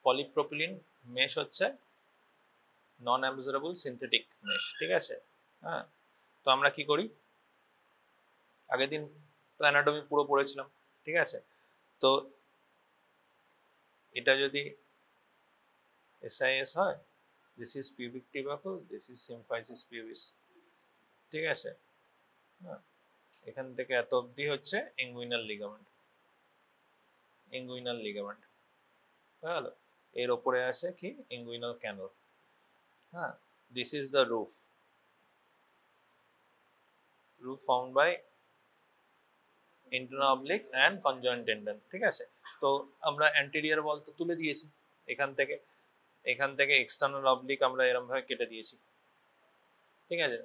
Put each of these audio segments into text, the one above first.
Polypropylene mesh হচ্ছে নন absorbable synthetic mesh, ঠিক আছে। হ্যাঁ, তো আমরা কি করি, আগের দিন তো অ্যানাটমি পুরো পড়েছিলাম, ঠিক আছে। তো এটা যদি SIS হয়, this is pubic tubercle, this is symphysis pubis, ঠিক আছে। হ্যাঁ, এখান থেকে এত অবধি হচ্ছে ইঙ্গুইনাল লিগামেন্ট, ইঙ্গুইনাল লিগামেন্ট, বুঝলো। এর ওপরে আছে কি ইঙ্গুইনাল ক্যানল। হ্যাঁ, this is the roof, roof found by internal oblique and conjoint tendon, ঠিক আছে। তো আমরা অ্যান্টেরিয়র বল তো তুলে দিয়েছি, এখান থেকে এক্সটার্নাল অবলিক আমরা এরকম ভাবে কেটে দিয়েছি, ঠিক আছে,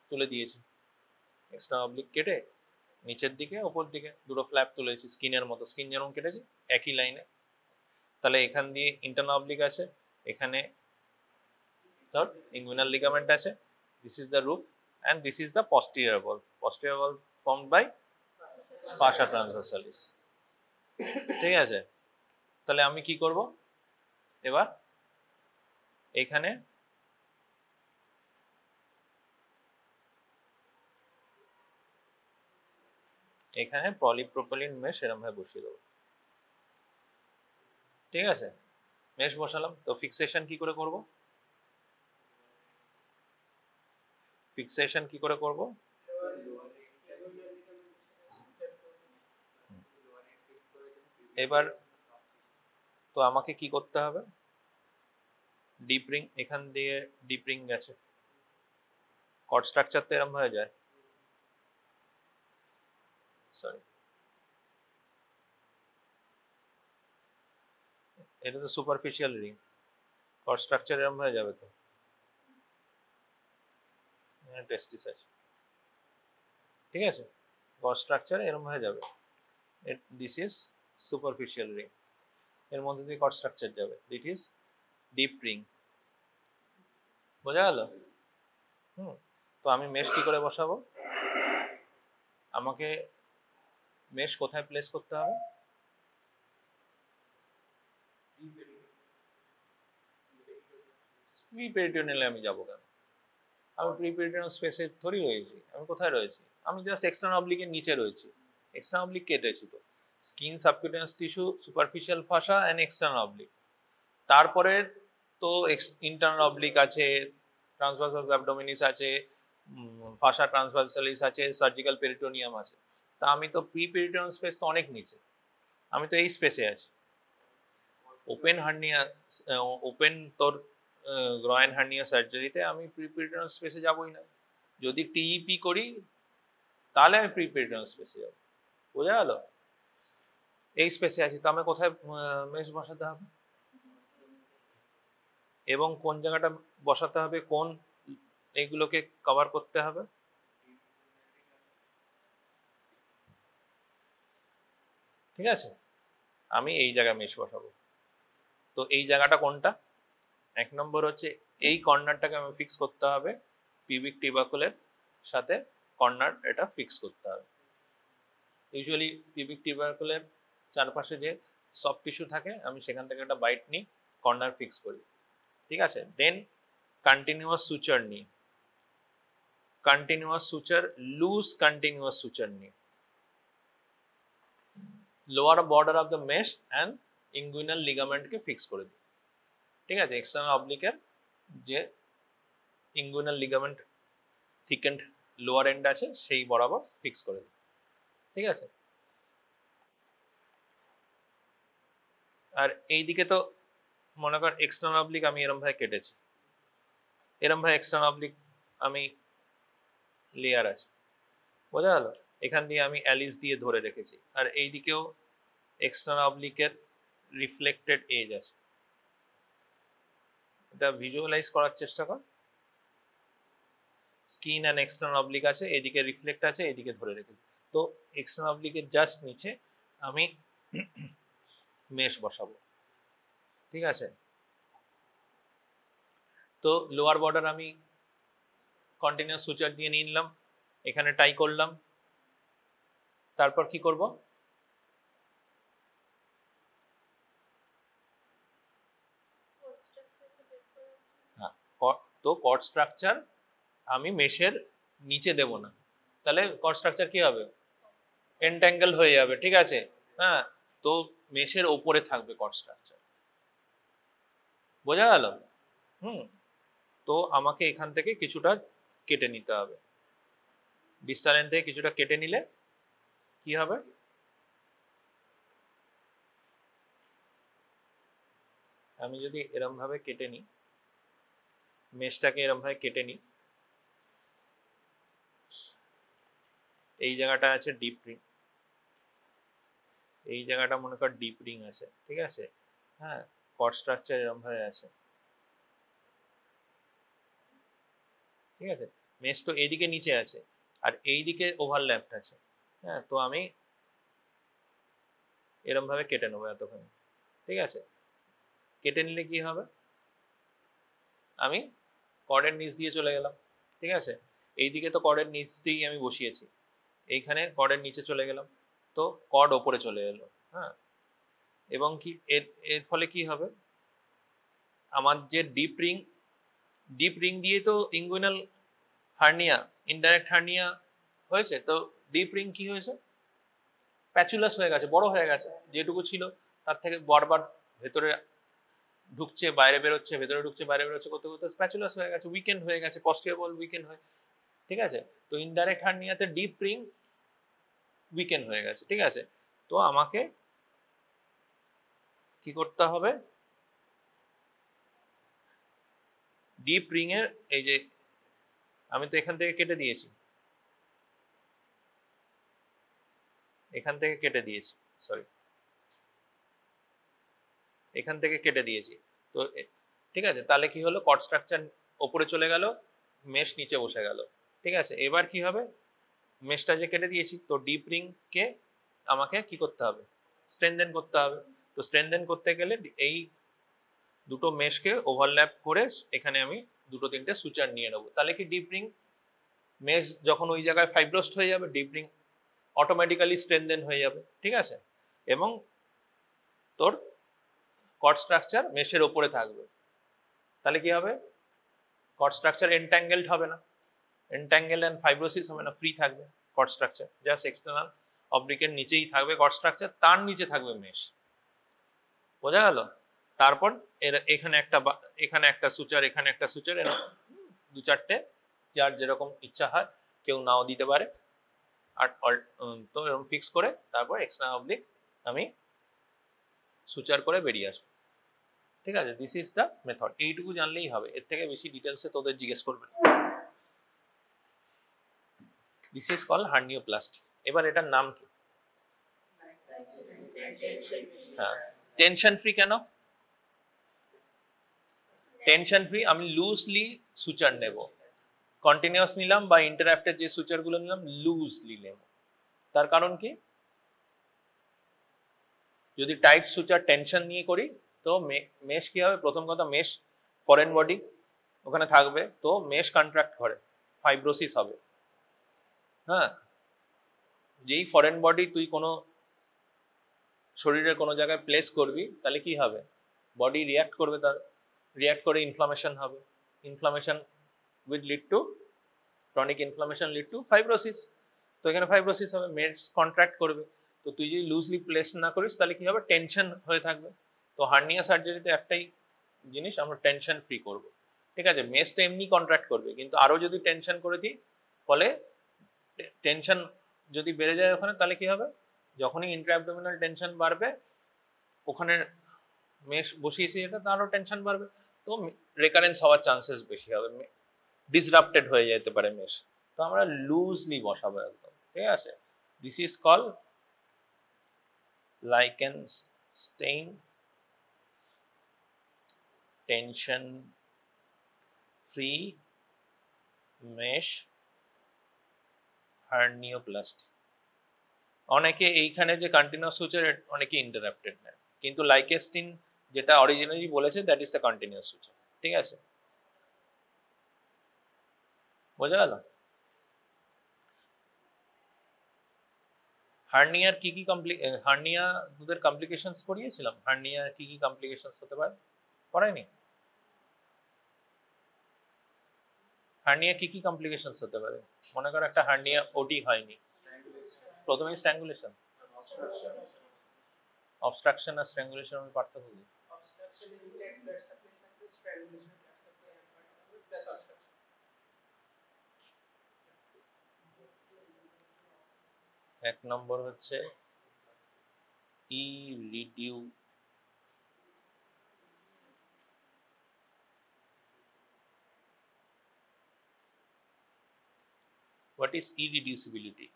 তুলে দিয়েছি। এক্সটার্নাল অবলিক কেটে নিচের দিকে ওপর দিকে দুটো ফ্ল্যাপ তুলেছি, স্কিনের মতো, স্কিন যেমন কেটেছি একই লাইনে। তাহলে এখান দিয়ে ইন্টারনাল অবলিক আছে, এখানে ধর ইঙ্গুইনাল লিগামেন্ট আছে, this is the roof and this is the posterior wall, posterior wall formed by fascia transversalis, ঠিক আছে। তাহলে আমি কি করব এবার, এখানে পলিপ্রোপিলিন মেশ এরকম ভাবে বসিয়ে দেবো, ঠিক আছে। মেশ বসালাম, তো ফিক্সেশন কি করে করব, ফিক্সেশন কি করে করব, এবার তো আমাকে কি করতে হবে, ডিপ রিং, এখান দিয়ে ডিপ রিং গেছে, কর্ড স্ট্রাকচার তো এরকম হয়ে যায়, সরি এটা তো সুপারফিশিয়াল রিং, কর্ড স্ট্রাকচার এরকম হয়ে যাবে, তো টেস্টিস আছে, ঠিক আছে, কর্ড স্ট্রাকচার এরকম হয়ে যাবে, দিস ইজ সুপারফিশিয়াল রিং, এর মধ্যে দিয়ে কর্ড স্ট্রাকচার যাবে, দিট ইজ ডিপ রিং, বোঝা গেল। তো আমি মেশ কি করে বসাবো, আমাকে মেশ কোথায় প্লেস করতে হবে, প্রি-পেরিটোনিয়ালে আমি যাবো কেন, আমি প্রি-পেরিটোনিয়াল স্পেসে থরি রয়েছি, আমি কোথায় রয়েছি, আমি জাস্ট এক্সটার্নাল অবলিকের নিচে রয়েছি, এক্সটার্নাল অবলিক কেটেছি তো, skin, subcutaneous tissue, superficial fascia and external oblique, তারপরে তো ইন্টারনাল অবলিক আছে, ট্রান্সভার্সাস অ্যাবডোমিনিস আছে, ফাসা ট্রান্সভার্সালিস আছে, সার্জিক্যাল পেরিটোনিয়াম আছে, তা আমি তো প্রি-পেরিটোনিয়াল স্পেস তো অনেক নিচে, আমি তো এই স্পেসে আছি। ওপেন হার্নিয়া, ওপেন তোর গ্রয়েন হার্নিয়া সার্জারিতে আমি প্রি-পেরিটোনিয়াল স্পেসে যাবই না, যদি টিইপি করি তাহলে আমি প্রি-পেরিটোনিয়াল স্পেসে যাব, বোঝা গেল। এই স্পেসে আছি, তো আমি কোথায় মেশ বসাতে হবে, এবং কোন জায়গাটা বসাতে হবে, কোন এইগুলোকে কভার করতে হবে, ঠিক আছে। আমি এই জায়গায় মেশ বসাবো, তো এই জায়গাটা কোনটা, এক নম্বর হচ্ছে এই কর্নারটাকে আমি ফিক্স করতে হবে, পিউবিক টিউবাকুলের সাথে কর্নার এটা ফিক্স করতে হবে। ইউজুয়ালি পিউবিক টিউবাকুলের চারপাশে যে সফট টিস্যু থাকে আমি সেখান থেকে একটা বাইট নিই, কর্নার ফিক্স করি, ঠিক আছে। দেন কন্টিনিউয়াস সুচার নিই, continuous suture, loose continuous suture নিই, lower border of the mesh and inguinal লিগামেন্টকে ফিক্স করে দিই, ঠিক আছে। এক্সটার্নাল অবলিকের যে inguinal ligament thickened lower end আছে সেই বরাবর ফিক্স করে দিই, ঠিক আছে। আর এইদিকে তো মনে কর এক্সটার্নাল অবলিক আমি এরম ভাবে কেটেছি, এরম ভাবে এক্সটার্নাল অবলিক আমি লেয়ার আছে, বোঝা গেল। এখান দিয়ে আমি অ্যালিস দিয়ে ধরে রেখেছি, আর এই দিকেও এক্সটার্নাল অবলিকের রিফ্লেক্টেড এজ আছে, এটা ভিজুয়ালাইজ করার চেষ্টা কর। স্কিন অ্যান্ড এক্সটার্নাল অবলিক আছে, এদিকে রিফ্লেক্ট আছে, এদিকে ধরে রেখেছি, তো এক্সটার্নাল অবলিকের জাস্ট নিচে আমি মেশ বসাবো, ঠিক আছে। তো লোয়ার বর্ডার আমি কন্টিনিউয়াস সুচার দিয়ে নিলাম, এখানে টাই করলাম, তারপর কি করব, তো কর্ড স্ট্রাকচার আমি মেশের নিচে দেব না, তাহলে কর্ড স্ট্রাকচার কি হবে, এন্ট্যাঙ্গেল হয়ে যাবে, ঠিক আছে। হ্যাঁ, তো মেশের ওপরে থাকবে কর্ড স্ট্রাকচার, বোঝা গেল? তো আমাকে এখান থেকে কিছুটা কেটে নিতে হবে, বিস্টা লাইন থেকে কিছুটা কেটে নিলে কি হবে, আমি যদি এরম ভাবে কেটে নিই, মেশটাকে এরম ভাবে কেটে নিই, এই জায়গাটা আছে ডিপ রিং, এই জায়গাটা মনে কর ডিপ রিং আছে, ঠিক আছে। হ্যাঁ, কর্ড স্ট্রাকচার এরম ভাবে আছে, ঠিক আছে। মেশ তো এইদিকে নিচে আছে আর এইদিকে ওভারল্যাপড আছে। হ্যাঁ, তো আমি এরম ভাবে কেটে নেবো এতক্ষণ, ঠিক আছে। কেটে নিলে কি হবে, আমি কর্ডের নিচ দিয়ে চলে গেলাম, ঠিক আছে। এইদিকে তো কর্ডের নিচ দিয়েই আমি বসিয়েছি, এইখানে কর্ডের নিচে চলে গেলাম, তো কর্ড ওপরে চলে এলো। হ্যাঁ, এবং কি এর ফলে কি হবে, আমার যে ডিপ রিং দিয়ে তো ইনগুইনাল হার্নিয়া, ইনডাইরেক্ট হার্নিয়া হয়েছে, তো ডিপ রিং কি হয়েছে, প্যাচুলাস হয়ে গেছে, বড় হয়ে গেছে, যেটুকু ছিল তার থেকে বারবার ভেতরে ঢুকছে বাইরে বেরোচ্ছে, ভেতরে ঢুকছে বাইরে বেরোচ্ছে, করতে করতে প্যাচুলাস হয়ে গেছে, উইকেন্ড হয়ে গেছে, পস্টিরিয়র উইকেন্ড হয়, ঠিক আছে। তো ইনডাইরেক্ট হার্নিয়াতে ডিপ রিং উইকেন্ড হয়ে গেছে, ঠিক আছে। তো আমাকে কি করতে হবে, ডিপ রিং এর এই যে, আমি তো এখান থেকে কেটে দিয়েছি, এখান থেকে কেটে দিয়েছি, সরি, এখান থেকে কেটে দিয়েছি, তো ঠিক আছে। তাহলে কি হলো, কর্ড স্ট্রাকচার ওপরে চলে গেল, মেশ নিচে বসে গেল, ঠিক আছে। এবার কি হবে, মেশটা যে কেটে দিয়েছি, তো ডিপ রিং কে আমাকে কি করতে হবে, স্ট্রেনদেন করতে হবে। তো স্ট্রেনদেন করতে গেলে এই দুটো মেশকে ওভারল্যাপ করে এখানে আমি দুটো তিনটে সুচার নিয়ে নেবো, তাহলে কি ডিপ রিং মেশ যখন ওই জায়গায় ফাইব্রোস্ট হয়ে যাবে, ডিপ রিং অটোমেটিক্যালি স্ট্রেনদেন হয়ে যাবে, ঠিক আছে। এবং তোর কর্ড স্ট্রাকচার মেশের ওপরে থাকবে, তাহলে কি হবে, কর্ড স্ট্রাকচার এনট্যাঙ্গেলড হবে না, এনট্যাঙ্গেল এন্ড ফাইব্রোসিস হবে না, ফ্রি থাকবে কর্ড স্ট্রাকচার, জাস্ট এক্সটার্নাল অবলিকের নিচেই থাকবে কর্ড স্ট্রাকচার, তার নিচে থাকবে মেশ, বোঝা গেল। তারপর এখানে একটা সুচার, এখানে একটা সুচার, এরকম দু চারটে, যার যেরকম ইচ্ছা হয়, কেউ নাও দিতে পারে, আর তো এরকম ফিক্স করে তারপর এক্সটার্নাল অবলিক আমি সুচার করে বেরিয়ে আসবো, ঠিক আছে। দিস ইজ দ্য মেথড, এইটুকু জানলেই হবে, এর থেকে বেশি ডিটেলসে তোদের জিজ্ঞেস করবে। This is call hernioplasty. এবার এটার নাম কি, হ্যাঁ, টেনশন ফ্রি কেন, টেনশন ফ্রি, আমি লুজলি সুচার নেব, কন্টিনিউয়াস নিলাম বা ইন্টারাপ্টেড যে সুচার গুলো নিলাম লুজলি নেব, তার কারণ কি, যদি টাইট সুচার টেনশন নিয়ে করি তো মেশ কি হবে, প্রথম কথা মেশ ফরেন বডি ওখানে থাকবে, তো মেশ কন্ট্রাক্ট করে, ফাইব্রোসিস হবে। হ্যাঁ, যেই ফরেন বডি তুই কোনো শরীরের কোনো জায়গায় প্লেস করবি, তাহলে কি হবে, বডি রিয়াক্ট করবে, তার রিয়াক্ট করে ইনফ্লামেশন হবে, inflammation will lead to chronic inflammation, lead to fibrosis, তো এখানে ফাইব্রোসিস হবে, মেশ কন্ট্রাক্ট করবে। তো তুই যদি লুজলি প্লেস না করিস তাহলে কি হবে, টেনশন হয়ে থাকবে। তো হার্নিয়া সার্জারিতে একটাই জিনিস, আমরা টেনশন ফ্রি করব, ঠিক আছে। মেশ তো এমনি কন্ট্রাক্ট করবে, কিন্তু আরো যদি টেনশন করে দিই, ফলে টেনশন যদি বেড়ে যায় ওখানে, তাহলে কি হবে, যখনই ইন্ট্রাঅ্যাবডোমিনাল টেনশন বাড়বে, ওখানে মেশ বসিয়েছি এটা, তারও টেনশন বাড়বে, তো রেকারেন্স হওয়ার চান্সেস বেশি হবে, ডিসরাপ্টেড হয়ে যেতে পারে মেশ। তো আমরা লুজলি বসাবো একদম, ঠিক আছে। This is call Lichtenstein tension free mesh hernioplasty. অনেকে এইখানে যে কন্টিনিউয়াস সুচার, অনেকে ইন্টারাপ্টেড নেয়, কিন্তু লাইকেস্টিন যেটা অরিজিনালি বলেছে that is the continuous suture, ঠিক আছে, বোঝা গেল। হার্নিয়ার কি কি হার্নিয়া দুধের কমপ্লিকেশনস পড়িয়েছিলাম, হার্নিয়ার কি কি কমপ্লিকেশনস হতে পারে, পড়ায়নি? হার্নিয়া কি কমপ্লিকেশনস হতে পারে? মনে করো একটা হার্নিয়া ওটি হয়নি, প্রথমে স্ট্র্যাঙ্গুলেশন। অবস্ট্রাকশন আর স্ট্র্যাঙ্গুলেশন এর পার্থক্য কি? এক নম্বর হচ্ছে ইরিডিউ হোয়াট ইজ ইরিডিউসিবিলিটি?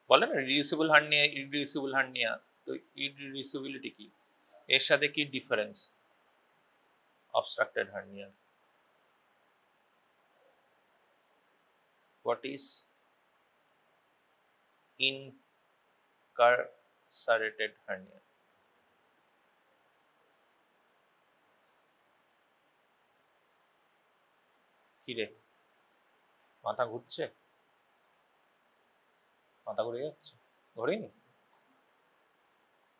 বলে না রিডিউসিবল হার্নিয়া, ইরিডিউসিবল হার্নিয়া, তো ইরিডিউসিবিলিটি কি, এর সাথে কি difference obstructed hernia? What is incarcerated hernia? কি রে, মাথা ঘুরছে? মাথা ঘুরে যাচ্ছে? ঘুরেনি?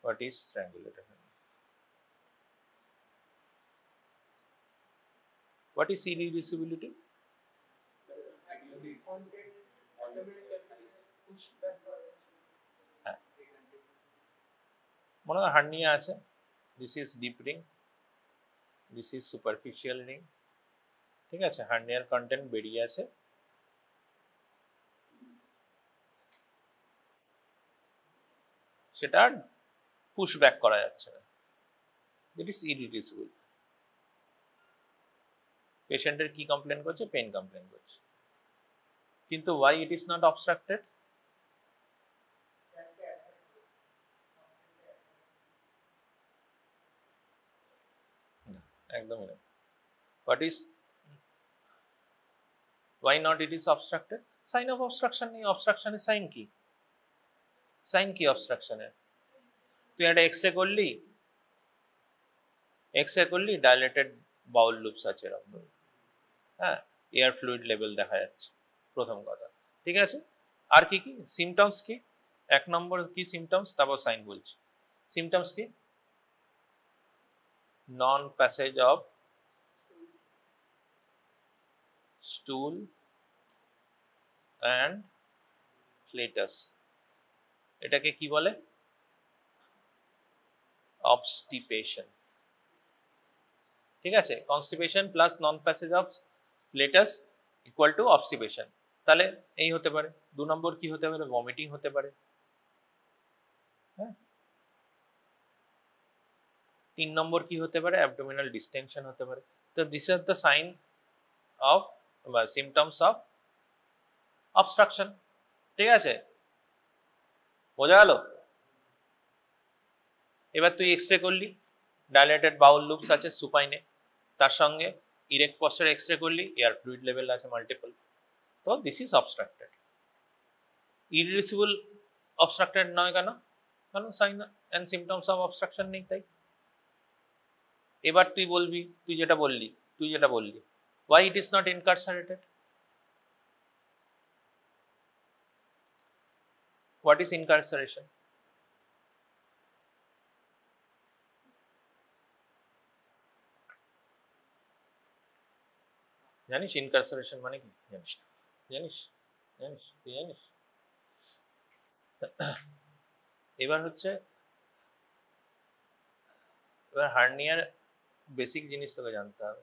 What is strangulated hernia? What is irreducibility? হ্যাঁ, মনে হয় হার্নিয়া আছে, this is deep ring, this is superficial ring, ঠিক আছে, হার্নিয়ার কন্টেন্ট বেরিয়ে আছে, সেটা পুশ ব্যাক করা যাচ্ছে না, ইট ইজ ইরিডিউসিবল। পেশেন্টের কি কমপ্লেন করছে? পেন কমপ্লেন করছে, কিন্তু why it is not obstructed? একদমই না। What is, why not it is obstructed? Sign of obstruction নেই। অবস্ট্রাকশনের সাইন কি? সাইন কি অবস্ট্রাকশনের? তুই একটা এক্সরে করলি, ডাইলেটেড বাউল লুপস আছে এরকম, হ্যাঁ, এয়ার ফ্লুইড লেভেল দেখা যাচ্ছে, প্রথম কথা, ঠিক আছে। আর কি কি সিমটমস কি? এক নম্বর কি সিমটমস, তারপর সাইন বলছি। সিমটমস কি? Non passage of stool and flatus, এটাকে কি বলে? অবস্টিপেশন, ঠিক আছে। Constipation plus non passage of flatus equal to obstipation. তাহলে এই হতে পারে। 2 নম্বর কি হতে পারে? ভমিটিং হতে পারে, হ্যাঁ। 3 নম্বর কি হতে পারে? অ্যাবডোমিনাল ডিস্টেনশন হতে পারে। তো this are the sign of বা সিমটমস অফ অবস্ট্রাকশন, ঠিক আছে, বোঝা গেল? এবার তুই এক্সরে করলি, ডাইলেটেড বাউল লুপস আছে সুপাইনে, তার সঙ্গে ইরেক্ট পশ্চার এক্সরে করলি, এয়ার ফ্লুইড লেভেল আছে মাল্টিপল, তো this is obstructed. Irreducible obstructed নয় কেন? কারণ sign and symptoms of obstruction নেই, তাই। এবার তুই বলবি, তুই যেটা বললি why it is not incarcerated? What is incarceration? জানিস ইনকারসারেশন মানে কি? জানিস না? তুই জানিস? এবার হচ্ছে, এবার হার্নিয়ার বেসিক জিনিস তোকে জানতে হবে।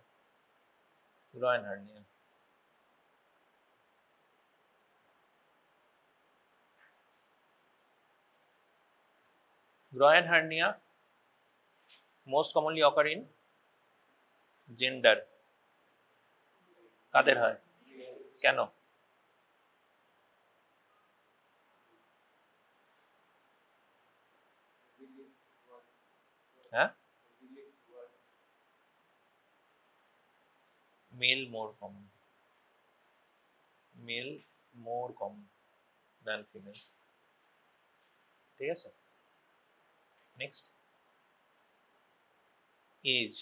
Groin hernia, groin hernia most commonly occur in gender. কাদের হয়? কেন? হ্যাঁ, male more common than female, ঠিক আছে। Next, age,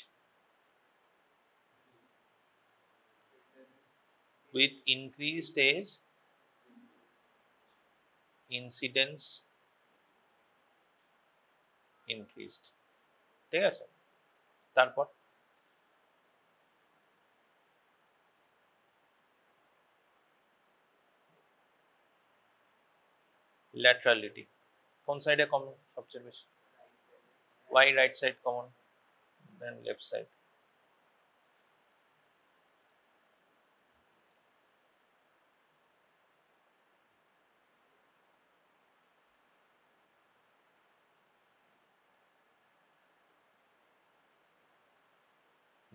with increased age incidence increased, ঠিক আছে। তারপর ল্যাটারালিটি কোন সাইডে কমন সবচেয়ে বেশি? ওয়াই রাইট সাইড কমন, দেন লেফট সাইড।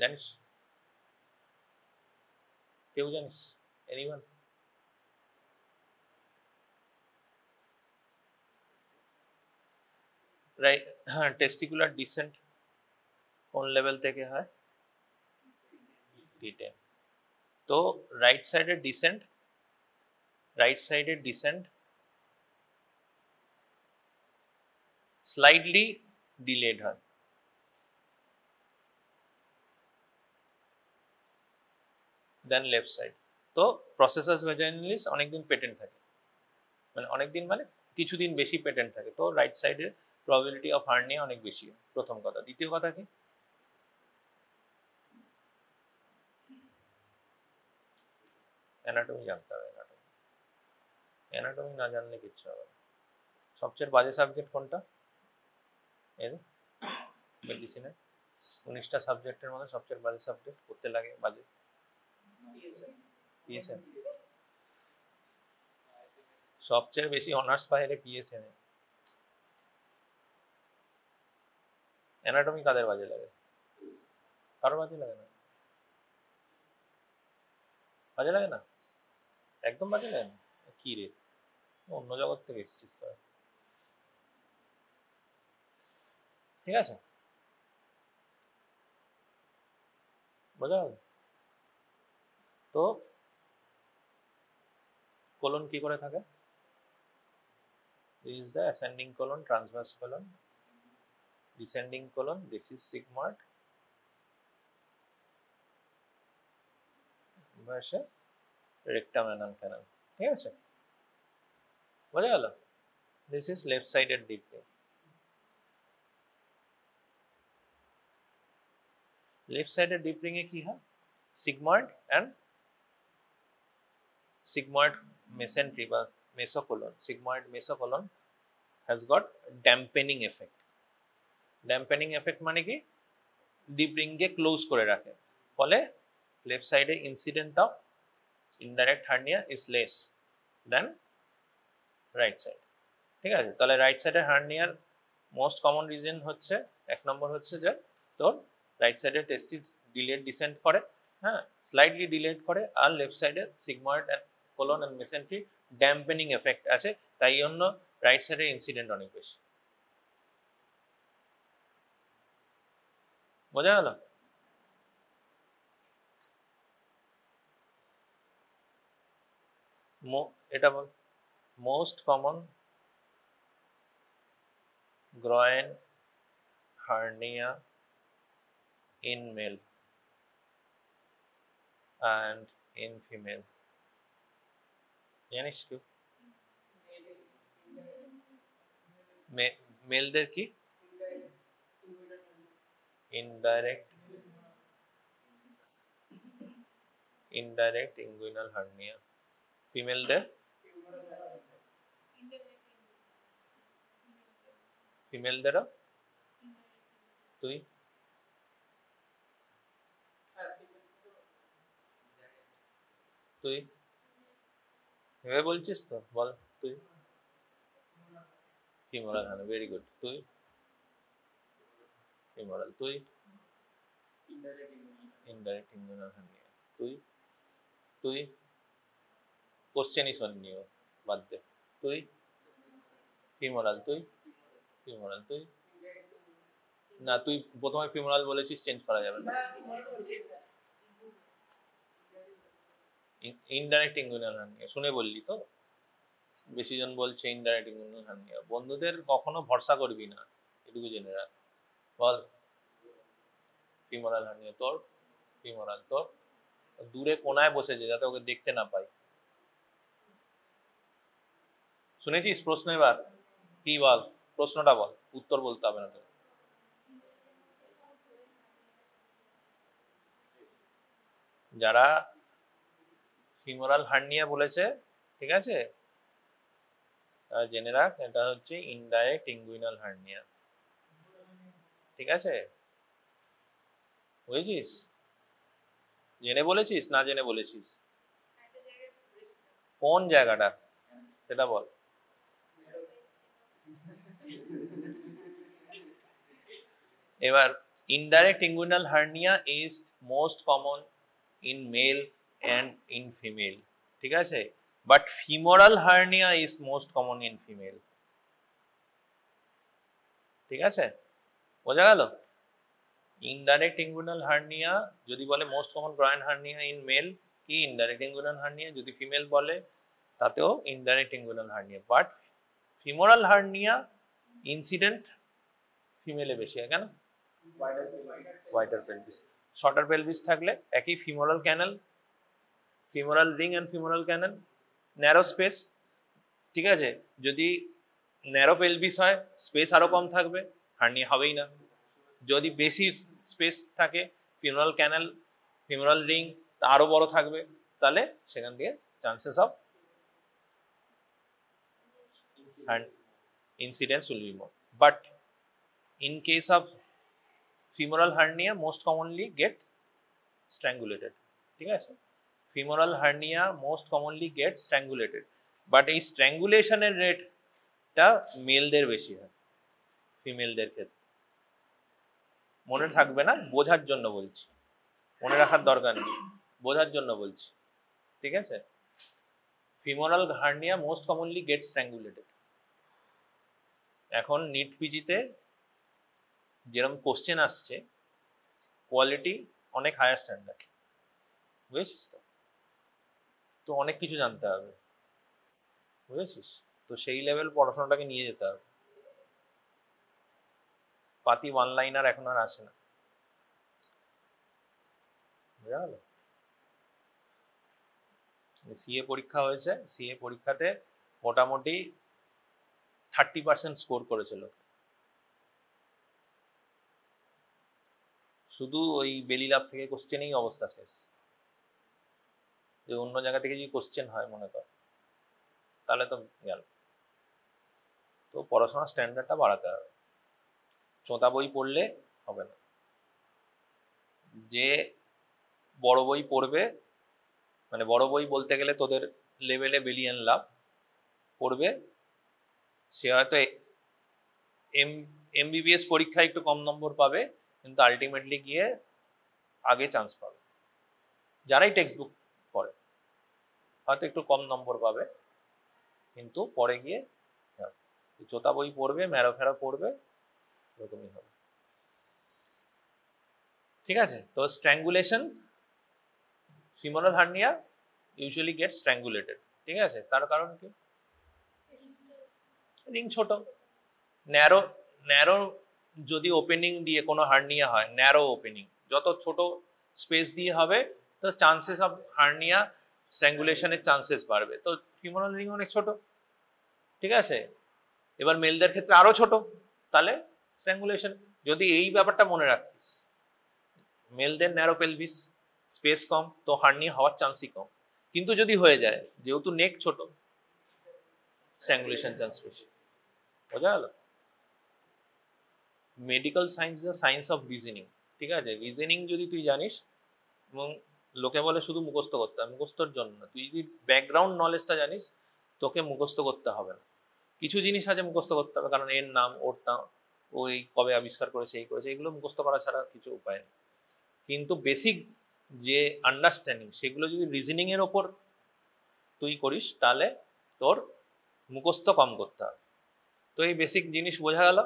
জানিস? কেউ জানিস? এনিওয়ান? রাইট, হ্যাঁ, টেস্টিকুলার ডিসেন্ট কোন লেভেল থেকে হয়? T10। তো রাইট সাইডের ডিসেন্ট স্লাইডলি ডিলেড হয়। দেন লেফট সাইড। তো প্রসেসাস ভ্যাজাইনালিস অনেকদিন পেটেন্ট থাকে, মানে অনেকদিন মানে কিছুদিন বেশি পেটেন্ট থাকে। তো রাইট সাইডের প্রবাবিলিটি অফ হার্নিয়া অনেক বেশি, প্রথম কথা। দ্বিতীয় কথা কি? অ্যানাটমি জানতে হবে। অ্যানাটমি না জানলে কিচ্ছু হবে না। সবচেয়ে বাজে সাবজেক্ট কোনটা এর মেডিসিনে? 19টা সাবজেক্টের মধ্যে সবচেয়ে বাজে সাবজেক্ট করতে লাগে বাজে? পিএসএম। সবচেয়ে বেশি অনার্স পায় পিএসএম এ। অ্যানাটমি কাদের বাজে লাগে? কারো বাজে লাগে না? বাজে লাগে না? একদম বাজে লাগে না? কি রে, অন্য জগৎ থেকে এসেছিস তো। ঠিক আছে, বোঝা গেল? তো কোলন কি করে থাকে? This is the ascending colon, transverse colon, descending colon, this is sigmoid, ভার্সে rectum anal canal। ঠিক আছে, বোঝা গেল? This is left sided deep vein। Left সাইডের ডিপ রিং এ কি হয়? সিগময়েড অ্যান্ড sigmoid mesentery বা মেসোকোলন, sigmoid মেসোকোলন has got dampening effect। dampening effect মানে কি? ডিপ রিং কে ক্লোজ করে রাখে, ফলে লেফট সাইডে incident of indirect hernia is less than right side. ঠিক আছে, তাহলে রাইট সাইডের হার্নিয়ার মোস্ট কমন রিজন হচ্ছে, এক নম্বর হচ্ছে যে তোর রাইট সাইডে টেস্টিস ডিলেড ডিসেন্ট করে, হ্যাঁ, স্লাইডলি ডিলেড করে, আর লেফট সাইডে sigmoid and colon and mesentery dampening effect আছে, তাই জন্য রাইট সাইডের ইনসিডেন্ট অনেক বেশি। বোঝা গেল? এটা বল, most common groin hernia in male and in female, জানিস কি? মেলদের কি? Indirect inguinal hernia. ফিমেলদের ফিমেলদেরও? তুই তুই ভেবে বলছিস তো, বল তুই। Femoral hernia, very good. তুই ফিমোরাল। তুই ইনডাইরেক্ট ইনগুইনাল হার্নিয়া। তুই কোশ্চেনই শোননি, বাদ দে। তুই ফিমোরাল। তুই ফিমোরাল। তুই না, তুই প্রথমে ফিমোরাল বলেছিস, চেঞ্জ করা যাবে না। ইনডাইরেক্ট ইনগুইনাল হার্নিয়া শুনে বললি তো? বেশি জন বলছে ইনডাইরেক্ট ইনগুইনাল হার্নিয়া। বন্ধুদের কখনো ভরসা করবি না, এটুকু জেনে রাখ। বল ফিমোরাল হার্নিয়া। তোর ফিমোরাল। তোর দূরে কোনায় বসেছে যাতে ওকে দেখতে না পাই। শুনেছিস প্রশ্ন? এবার কি বল, প্রশ্নটা বল, উত্তর বলতে হবে না তো। যারা ফিমোরাল হার্নিয়া বলেছে, ঠিক আছে, জেনে রাখ, এটা হচ্ছে ইনডাইরেক্ট ইনগুইনাল হার্নিয়া। ঠিক আছে, বুঝেছিস? জেনে বলেছিস না জেনে বলেছিস? কোন জায়গাটা সেটা বল। এবার indirect inguinal hernia is most common in male and in female, ঠিক আছে, but femoral hernia is most common in female। ঠিক আছে, বোঝা গেল? ইনডাইরেক্ট ইনগুইনাল হার্নিয়া যদি বলে most common groin hernia in male, কি ইনডাইরেক্ট ইনগুইনাল হার্নিয়া যদি ফিমেল বলে তাতেও indirect inguinal hernia, but femoral hernia incident ফিমেলে বেশি হয়। কেন? ওয়াইডার পেলভিস, শর্টার পেলভিস থাকলে একই femoral canal, femoral ring and femoral canal, narrow space. ঠিক আছে, যদি ন্যারো পেলভিস হয় স্পেস আরো কম থাকবে, হার্নিয়া হবেই না। যদি বেশি স্পেস থাকে, ফিমোরাল ক্যানেল, ফিমোরাল রিং তা আরো বড় থাকবে, তাহলে সেখান থেকে chances of incidence will be more. But in case of femoral hernia most commonly get strangulated। ঠিক আছে, femoral hernia most commonly get strangulated, but এই strangulation এর রেটটা মেলদের বেশি হয় ফিমেলদের ক্ষেত্রে। মনে থাকবে না, বোঝার জন্য বলছি, মনে রাখার দরকার নেই, বোঝার জন্য বলছি। ঠিক আছে, femoral hernia most commonly get strangulated। এখন নিট পিজিতে যেরকম কোশ্চেন আসছে কোয়ালিটি অনেক হায়ার স্ট্যান্ডার্ড, বুঝেছিস তো? তো অনেক কিছু জানতে হবে, বুঝেছিস তো? সেই লেভেল পড়াশোনাটাকে নিয়ে যেতে হবে। পাতি ওয়ান লাইনার এখন আর আসে না, বুঝা গেল? সিএ পরীক্ষা হয়েছে, সিএ পরীক্ষাতে মোটামুটি 30% স্কোর করেছিল, শুধু ওই বেলিলাভ থেকে কোশ্চেনেই অবস্থা শেষ। যে অন্য জায়গা থেকে যদি কোশ্চেন হয় মনে কর, তাহলে তো গেল। তো পড়াশোনার স্ট্যান্ডার্ডটা বাড়াতে হবে, চোঁতা বই পড়লে হবে না। যে বড় বই পড়বে, মানে বড় বই বলতে গেলে তোদের লেভেলে বিলিয়ন লাভ পড়বে, সে হয়তো এমবিবিএস পরীক্ষায় একটু কম নম্বর পাবে, কিন্তু আলটিমেটলি গিয়ে আগে চান্স পাবে। যারাই টেক্সট বুক পড়ে হয়তো একটু কম নম্বর পাবে, কিন্তু পরে গিয়ে চোতা বই পড়বে, ম্যারো ফেরো পড়বে, এরকমই হবে। ঠিক আছে, তো strangulation, femoral hernia usually get strangulated. ঠিক আছে, তার কারণ কি? রিং ছোট, ন্যারো, ন্যারো যদি ওপেনিং দিয়ে কোনো হার্নিয়া হয়, ন্যারো ওপেনিং যত ছোট স্পেস দিয়ে হবে তো চান্সেস অফ হার্নিয়া স্ট্র্যাঙ্গুলেশনের চান্সেস বাড়বে। তো ফিমোরাল রিং অনেক ছোট, ঠিক আছে, এবার মেলদের ক্ষেত্রে আরো ছোট, তাহলে স্ট্র্যাঙ্গুলেশন। যদি এই ব্যাপারটা মনে রাখিস, মেলদের ন্যারো পেলভিস, স্পেস কম, তো হার্নিয়া হওয়ার চান্সই কম। কিন্তু যদি হয়ে যায়, যেহেতু নেক ছোট, স্ট্র্যাঙ্গুলেশন চান্স বেশি। বোঝা গেল? Medical science is science of reasoning. ঠিক আছে, রিজনিং যদি তুই জানিস, এবং লোকে বলে শুধু মুখস্থ করতে হবে, মুখস্থর জন্য না, তুই যদি ব্যাকগ্রাউন্ড নলেজটা জানিস তোকে মুখস্থ করতে হবে না। কিছু জিনিস আছে মুখস্থ করতে হবে, কারণ এর নাম, ওর নাম, ওই কবে আবিষ্কার করেছে, এই করেছে, এগুলো মুখস্থ করা ছাড়া কিছু উপায় নেই। কিন্তু বেসিক যে আন্ডারস্ট্যান্ডিং, সেগুলো যদি রিজনিং এর ওপর তুই করিস, তাহলে তোর মুখস্থ কম করতে হবে। তো এই বেসিক জিনিস বোঝা গেল।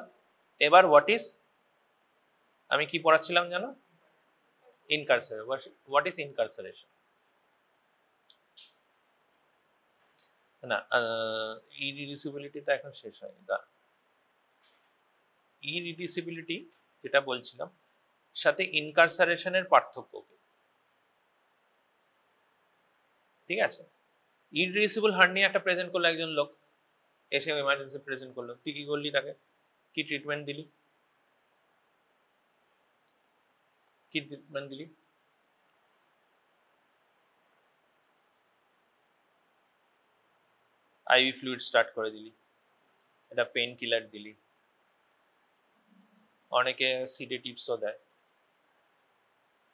এবার আমি কি পড়াচ্ছিলাম জানো? ইনকারসারেশন। What is incarceration? না, ইরিডিউসিবিলিটিটা এখন শেষ হয়নি। ইরিডিউসিবিলিটি যেটা বলছিলাম, সাথে ইনকারসারেশনের পার্থক্য কি? ঠিক আছে, ইরিডিউসিবল হার্নিয়া একটা প্রেজেন্ট করলো একজন লোক, এসে এমার্জেন্সি প্রেজেন্ট করলো, তুই কি করলি? তাকে কি ট্রিটমেন্ট দিলি? কি ট্রিটমেন্ট দিলি? আইভি ফ্লুইড স্টার্ট করে দিলি, এটা পেন কিলার দিলি, অনেকে সিডেটিভসও দেয়,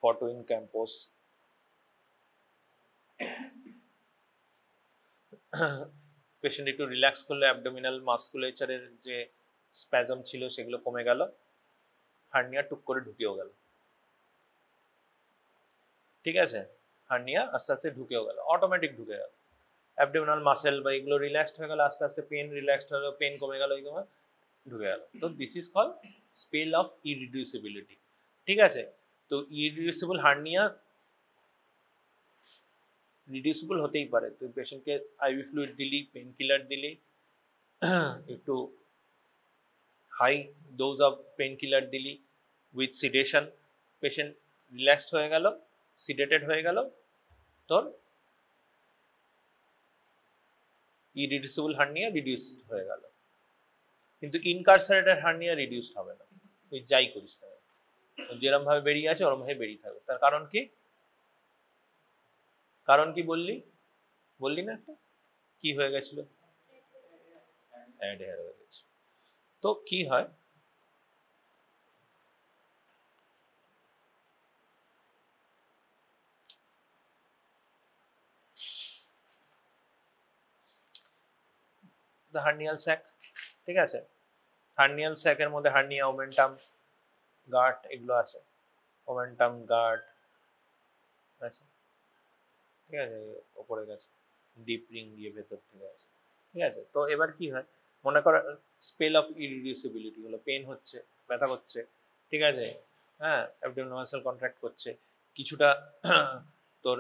ফটোইন ক্যাম্পোস। পেশেন্ট একটু রিল্যাক্স করলে অ্যাবডোমিনাল মাসকুলেচারের যে স্প্যাজম ছিল সেগুলো কমে গেল, হার্নিয়া টুক করে ঢুকেও গেল। ঠিক আছে, হার্নিয়া আস্তে আস্তে ঢুকেও গেল, অটোমেটিক ঢুকে গেল, অ্যাবডোমিনাল মাসেল বা এগুলো রিল্যাক্সড হয়ে গেল, আস্তে আস্তে পেন রিল্যাক্সড হলো, পেন কমে গেল, এগুলো ঢুকে গেল। তো this is call spell of irreducibility. ঠিক আছে, তো ইরিডিউসিবল হার্নিয়া রিডিউসিবল হতেই পারে। তুই পেশেন্টকে আইভি ফ্লুইড দিলি, পেন কিলার দিলি, একটু high dose of pain killer দিলি উইথ সিডেশন, পেশেন্ট রিল্যাক্সড হয়ে গেল, সিডেটেড হয়ে গেল, তোর ইরিডিউসিবল হার্নিয়া রিডিউসড হয়ে গেল। কিন্তু ইনকারসারেটেড হার্নিয়া রিডিউসড হবে না, তুই যাই করিস না, যেরকম ভাবে বেরিয়ে আছে ওরকম ভাবে বেরিয়ে থাকবে। তার কারণ কি? কারণ কি বললি না একটা, কি হয়ে গেছিল? অ্যাড হেয়ার হয়ে গেছে। তো কি হয়, হার্নিয়াল স্যাক। ঠিক আছে, হার্নিয়াল স্যাকের মধ্যে হার্নিয়া, ওমেন্টাম, গার্ট এগুলো আছে, ওমেন্টাম গার্ট আছে। ঠিক আছে, ওপরে গেছে, ডিপ রিং দিয়ে ভেতর থেকে আছে। ঠিক আছে, তো এবার কি হয়, মনে করো স্পেল অফ ইরিডিউসিবিলিটি হলো, পেন হচ্ছে, ব্যথা করছে, ঠিক আছে, হ্যাঁ, অ্যাবডোমিনাল মাসল কন্ট্রাক্ট করছে, কিছুটা তোর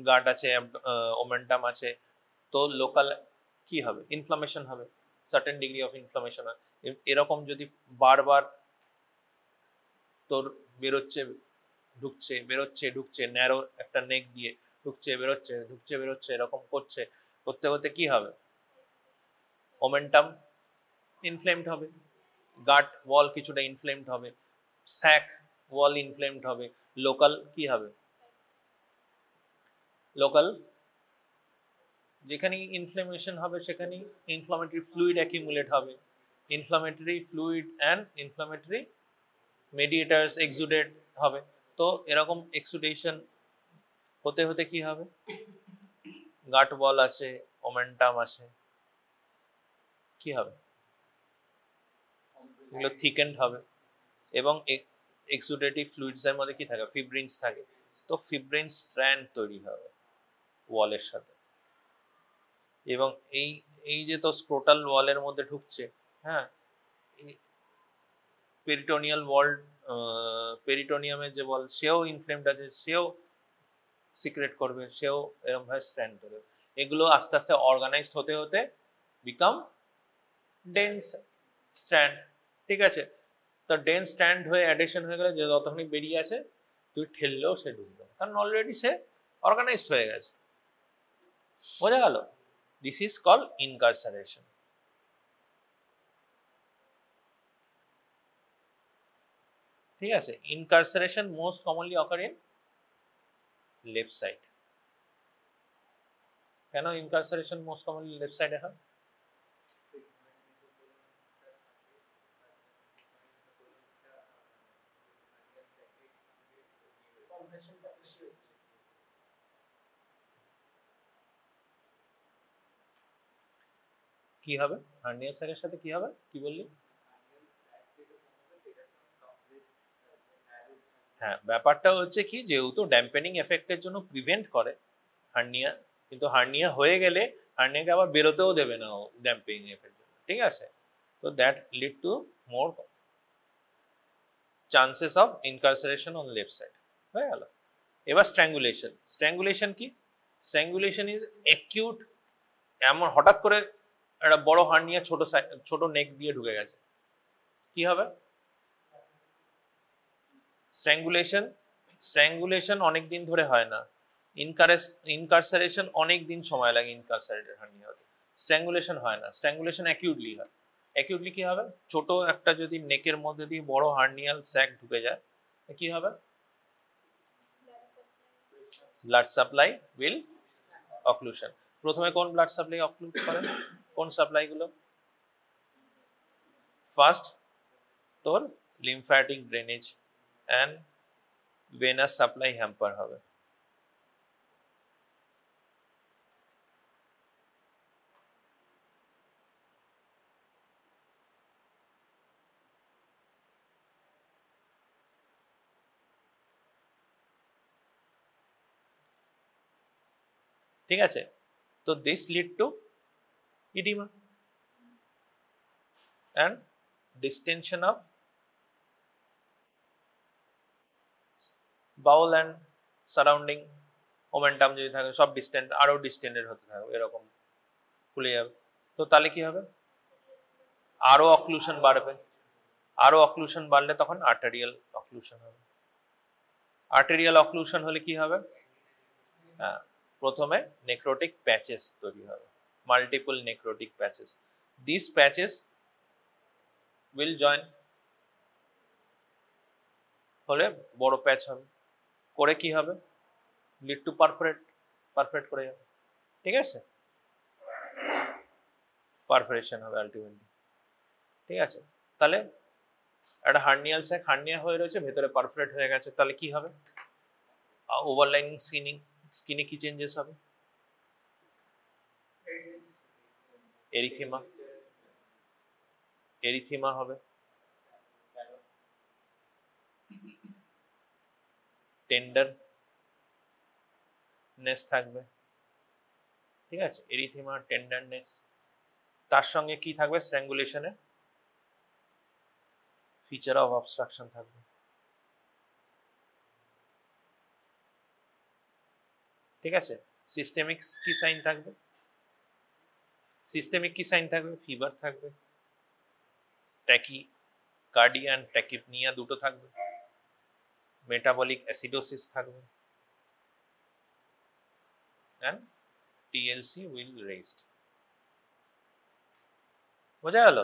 গার্ট আছে, ওমেন্টাম আছে, তো লোকাল কি হবে, ইনফ্লামেশন হবে, সার্টেন ডিগ্রি অফ ইনফ্লামেশন হয়। এরকম যদি বারবার তোর বেরোচ্ছে ঢুকছে, বেরোচ্ছে ঢুকছে, ন্যারো একটা নেক দিয়ে ঢুকছে বেরোচ্ছে, ঢুকছে বেরোচ্ছে, এরকম করছে, করতে করতে কি হবে, ওমেন্টাম ইনফ্লেমড হবে, গাট ওয়াল কিছুটা ইনফ্লেমড হবে, স্যাক ওয়াল ইনফ্লেমড হবে, লোকাল কি হবে, লোকাল যেখানে ইনফ্লেমেশন হবে সেখানে ইনফ্লামেটরি ফ্লুইড অ্যাকিউমুলেট হবে, inflammatory fluid and inflammatory mediators exudate হবে। তো এরকম এক্সুডেশন হতে হতে কি হবে, গাট বল আছে, ওমেন্টাম আছে, কি হবে, এগুলো থিকেন্ড হবে, এবং এক্সুডেটিভ ফ্লুইডসের মধ্যে কি থাকে, ফিব্রিনস থাকে, তো ফিব্রিন স্ট্র্যান্ড তৈরি হবে ওয়ালের সাথে, এবং এই এই যে তো স্ক্রোটাল ওয়ালের মধ্যে ঢুকছে, হ্যাঁ, পেরিটোনিয়াল ওয়াল, পেরিটোনিয়ামের যে বল সেও ইনফ্লেমড আছে, সেও সিক্রেট করবে, সেও এরকম ভাবে স্ট্র্যান্ড করবে, এগুলো আস্তে আস্তে অর্গানাইজড হতে হতে বিকাম ডেন্স স্ট্র্যান্ড। ঠিক আছে, তো ডেন্স স্ট্র্যান্ড হয়ে অ্যাডিশন হয়ে গেলে যে যতখানি বেরিয়ে আছে তুই ঠেললেও সে ঢুকবে, কারণ অলরেডি সে অর্গানাইজড হয়ে গেছে। বোঝা গেল? This is call incarceration. ঠিক আছে, incarceration most commonly occur in left side. কেন ইনকারসারেশন মোস্ট কমনলি লেফট সাইডে হয়? কি হবে হার্নিয়াল স্যাকের সাথে, কি হবে, কি বললি? হ্যাঁ, ব্যাপারটা হচ্ছে কি, যেহেতু ড্যাম্পেনিং এফেক্টের জন্য প্রিভেন্ট করে হার্নিয়া, কিন্তু হার্নিয়া হয়ে গেলে হার্নিয়াকে আবার বেরোতেও দেবে না ড্যাম্পেনিং এফেক্ট। ঠিক আছে, তো that lead to more chances of incarceration on left side. হয়ে গেল। এবার স্ট্র্যাঙ্গুলেশন। স্ট্র্যাঙ্গুলেশন কি? স্ট্র্যাঙ্গুলেশন ইজ অ্যাকিউট, এমন হঠাৎ করে একটা বড় হার্নিয়া ছোট নেক দিয়ে ঢুকে গেছে, কি হবে? স্ট্র্যাঙ্গুলেশন অনেক দিন ধরে হয় না, ইনকারসারেশন অনেক দিন সময় লাগে ইনকারসারেটেড হার্নিয়া হতে, স্ট্র্যাঙ্গুলেশন হয় না, স্ট্র্যাঙ্গুলেশন অ্যাকিউটলি হয়। অ্যাকিউটলি কি হবে? ছোট একটা যদি নেকের মধ্যে দিয়ে বড় হার্নিয়াল স্যাক ঢুকে যায়, কি হবে? Blood supply will occlusion. প্রথমে কোন ব্লাড সাপ্লাই অক্লুড করে? কোন সাপ্লাই গুলো? ফার্স্ট তোর lymphatic drainage and venous supply hamper হবে। ঠিক আছে, তো this lead to edema and distension of bowel and surrounding momentum যদি থাকে সব ডিস্টেন্ট, আরো ডিস্টেন্ডেড হতে থাকবে, এরকম খুলে যাবে। তো তাহলে কি হবে, আরো অক্লুশন বাড়বে, আরো অক্লুশন বাড়লে তখন আর্টেরিয়াল অক্লুশন হবে। আর্টেরিয়াল অক্লুশন হলে কি হবে, হ্যাঁ, প্রথমে নেক্রোটিক প্যাচেস তৈরি হবে, multiple necrotic patches. This patches will join হলে বড় প্যাচ হবে, করে কি হবে, লিড টু পারফরেট করে যাবে। ঠিক আছে, পারফরেশন হবে আলটিমেটলি। ঠিক আছে, তাহলে একটা হার্নিয়াল স্যাক হার্নিয়া হয়ে রয়েছে, ভেতরে পারফরেট হয়ে গেছে, তাহলে কি হবে, ওভারলাইনিং স্কিনে কি চেঞ্জেস হবে, এরিথিমা হবে, টেন্ডারনেস থাকবে। ঠিক আছে, এরিথিমা, টেন্ডারনেস, তার সঙ্গে কি থাকবে, স্ট্র্যাঙ্গুলেশনে ফিচার অফ অবস্ট্রাকশন থাকবে। ঠিক আছে, সিস্টেমিক কি সাইন থাকবে, ফিভার থাকবে, ট্যাকিকার্ডিয়া এন্ড ট্যাকিপনিয়া দুটো থাকবে, মেটাবলিক অ্যাসিডোসিস থাকবে, and TLC will raised। বোঝা গেল,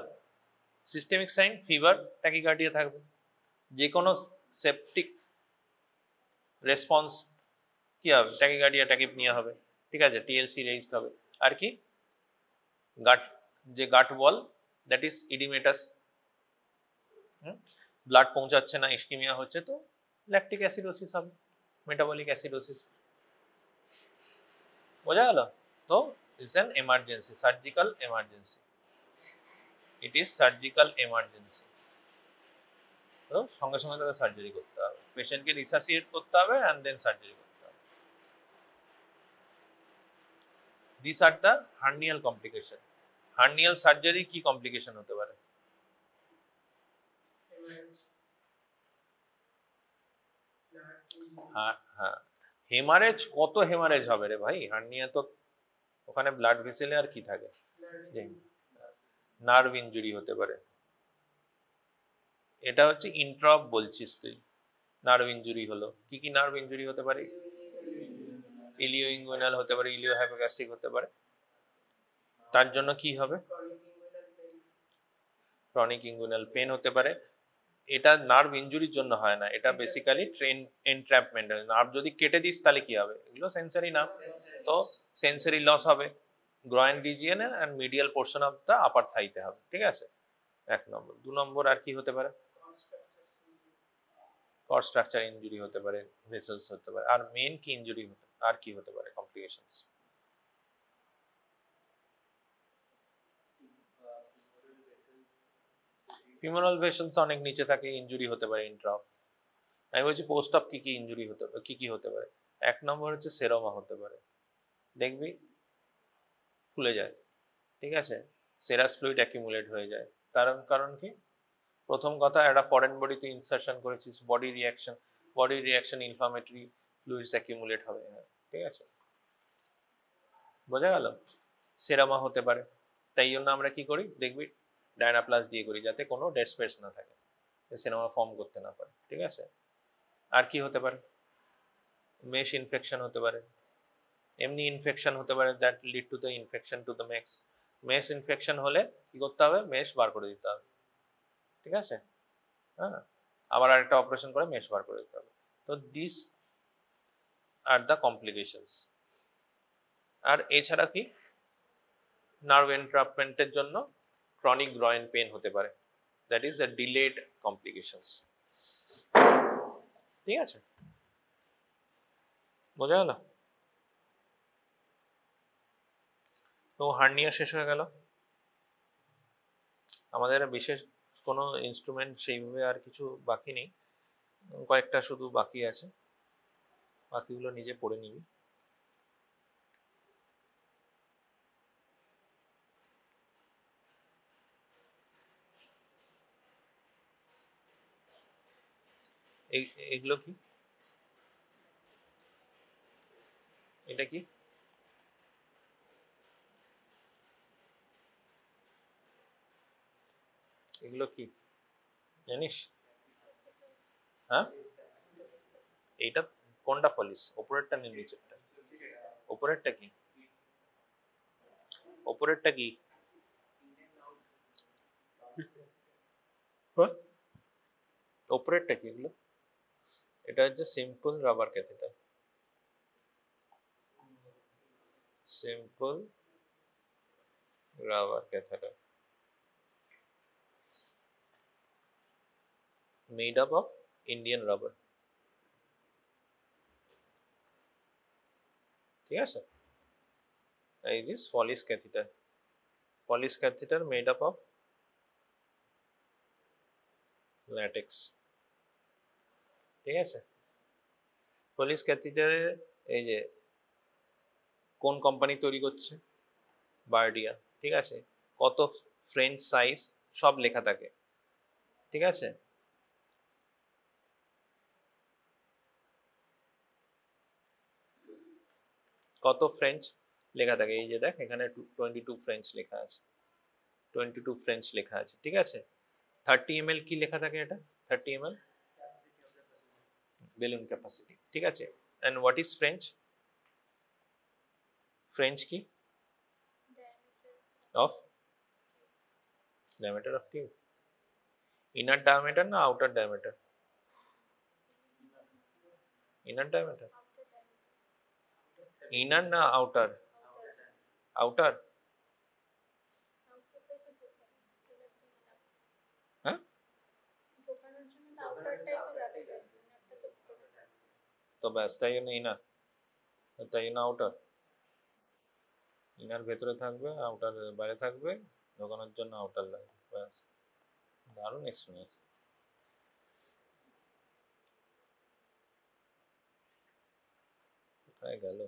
সিস্টেমিক সাইন, ফিভার, ট্যাকিকার্ডিয়া থাকবে, যে কোনো সেপটিক রেসপন্স কি হবে, ট্যাকিকার্ডিয়া ট্যাকিপনিয়া হবে। ঠিক আছে, টিএলসি রেইজড হবে। আর কি, গাট ওয়াল দ্যাট ইজ ইডিমেটাস, ব্লাড পৌঁছাচ্ছে না, ইস্কিমিয়া হচ্ছে, তো ল্যাকটিক অ্যাসিডোসিস হবে, মেটাবলিক অ্যাসিডোসিস। বোঝা গেল, তো it's an emergency, surgical emergency, it is surgical emergency. তো সঙ্গে সঙ্গে তাকে সার্জারি করতে হবে, পেশেন্টকে রিসাসিয়েট করতে হবে অ্যান্ড দেন সার্জারি করতে হবে। This are the hernial complication. Hernial surgery কি কমপ্লিকেশন হতে পারে, হ্যাঁ হ্যাঁ, হেমারেজ, কত হেমারেজ হবে রে ভাই, হার্নিয়া তো ওখানে ব্লাড ভেসেলে আর কি থাকে, নার্ভ ইনজুরি হতে পারে। এটা হচ্ছে ইন্ট্রপ বলছিস তুই, নার্ভ ইনজুরি হলো, কি কি নার্ভ ইনজুরি হতে পারে, ইলিও ইঙ্গুইনাল হতে পারে, ইলিও হাইপোগ্যাস্ট্রিক হতে পারে। তার জন্য কি হবে, ক্রনিক ইঙ্গুইনাল পেন হতে পারে। এটা নার্ভ ইনজুরির জন্য হয় না, এটা বেসিক্যালি ট্রেন এনট্র্যাপমেন্ট। নার্ভ যদি কেটে দিস তাহলে কি হবে, এগুলো সেন্সরি নার্ভ, তো সেন্সরি লস হবে, groin region and medial portion of the upper থাইতে হবে। ঠিক আছে, 1 নম্বর। 2 নম্বর আর কি হতে পারে, কর্ড স্ট্রাকচার ইনজুরি হতে পারে, ভেসেলস হতে পারে। আর মেইন কি ইনজুরি হতে, আর কি হতে পারে কমপ্লিকেশনস, ফিমোরাল ভেসেলস অনেক নিচে থাকে, ইনজুরি হতে পারে ইন্ট্রাপ। আমি বলছি পোস্ট অফ কি কি ইনজুরি হতে পারে, কি কি হতে পারে। 1 নম্বর হচ্ছে সেরোমা হতে পারে, দেখবি ফুলে যায়। ঠিক আছে, সেরাস ফ্লুইড অ্যাকিউমুলেট হয়ে যায়। কারণ কি, প্রথম কথা, একটা ফরেন বডিতে ইনসারশন করেছিস, body reaction inflammatory fluids accumulate হবে। ঠিক আছে, বোঝা গেল, সেরামা হতে পারে। তাই জন্য আমরা কি করি, দেখবি ডায়নাপ্লাস দিয়ে করি, যাতে কোনো ডেড স্পেস না থাকে, সেরামা ফর্ম করতে না পারে। ঠিক আছে, আর কি হতে পারে, মেশ ইনফেকশন হতে পারে, এমনি ইনফেকশন হতে পারে, that lead to the infection to the mesh infection হলে কি করতে হবে, মেশ বার করে দিতে হবে। ঠিক আছে, হ্যাঁ, আবার আরেকটা অপারেশন করে মেশ বার করে দিতে হবে। তো দিস আর দ্য কমপ্লিকেশনস। আর এছাড়া কি, নার্ভ এনট্রাপমেন্টের জন্য ক্রনিক গ্রয়েন পেন হতে পারে, that is the delayed complications. ঠিক আছে, বোঝা গেল? তো হার্নিয়া শেষ হয়ে গেল। আমাদের বিশেষ কোনো ইনস্ট্রুমেন্ট সেইভাবে আর কিছু বাকি নেই, কয়েকটা শুধু বাকি আছে, বাকিগুলো নিজে পড়ে নিবি। এগুলো কি, এটা কি? এগুলো কি জানিস? হ্যাঁ, এইটা কোনটা পলিশ? ওপরেরটা না নিচেরটা? ওপরেরটা কি? ওপরেরটা কি? ওপরেরটা কি এগুলো? এটা হচ্ছে simple rubber catheter, simple rubber catheter made up of Indian rubber, ঠিক আছে? It is Foley's catheter. Foley's catheter made up of latex, ঠিক আছে? Foley's catheter এই যে কোন কোম্পানি তৈরি করছে? বার্ডিয়া, ঠিক আছে? কত ফ্রেঞ্চ সাইজ সব লেখা থাকে, ঠিক আছে? কত ফ্রেঞ্চ লেখা থাকে, এই যে দেখ এখানে 22 ফ্রেঞ্চ লেখা আছে, 22 ফ্রেঞ্চ লেখা আছে, ঠিক আছে? 30 ml কি লেখা থাকে? এটা 30 ml বেলুন ক্যাপাসিটি, ঠিক আছে? And what is French? French কি? Of diameter of tube, inner diameter না outer diameter? inner diameter, inner না outer? outer, হ্যাঁ তো ব্যাস, তাই জন্য ইনার, তাই জন্য আউটার। ইনার ভেতরে থাকবে, আউটার বাইরে থাকবে, ঢোকানোর জন্য আউটার লাগবে, ব্যাস। দারুণ এক্সপিরিয়েন্স। কোথায় গেল?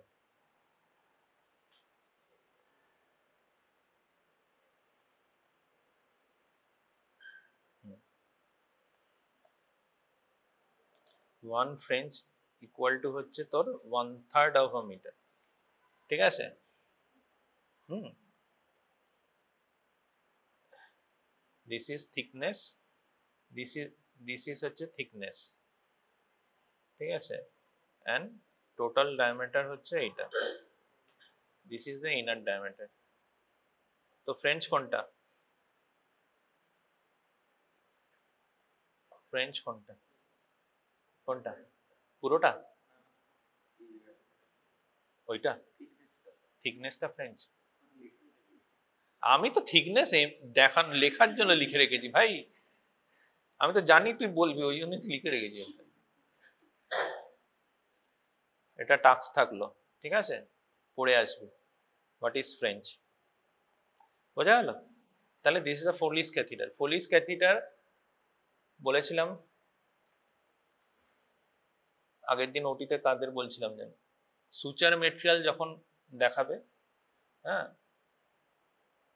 ওয়ান ফ্রেঞ্চ ইকুয়াল টু হচ্ছে তোর 1/3 অফ আ মিটার, ঠিক আছে? This is thickness, this is হচ্ছে থিকনেস, ঠিক আছে? অ্যান্ড টোটাল ডায়ামিটার হচ্ছে এইটা, this is the inner diameter. তো ফ্রেঞ্চ কোনটা? ফ্রেঞ্চ কোনটা? কোনটা? পুরোটা? ওইটা থিকনেসটা ফ্রেঞ্চ? আমি তো থিকনেস দেখান লেখার জন্য লিখে রেখেছি ভাই, আমি তো জানি তুই বলবি, ওই জন্য লিখে রেখেছি। এটা টাস্ক থাকলো, ঠিক আছে? পড়ে আসবে হোয়াট ইজ ফ্রেঞ্চ, বোঝা গেল? তাহলে this is a Foley's catheter. Foley's catheter বলেছিলাম আগের দিন ওটিতে, কাদের বলছিলাম জানি, সুচার মেটেরিয়াল যখন দেখাবে, হ্যাঁ,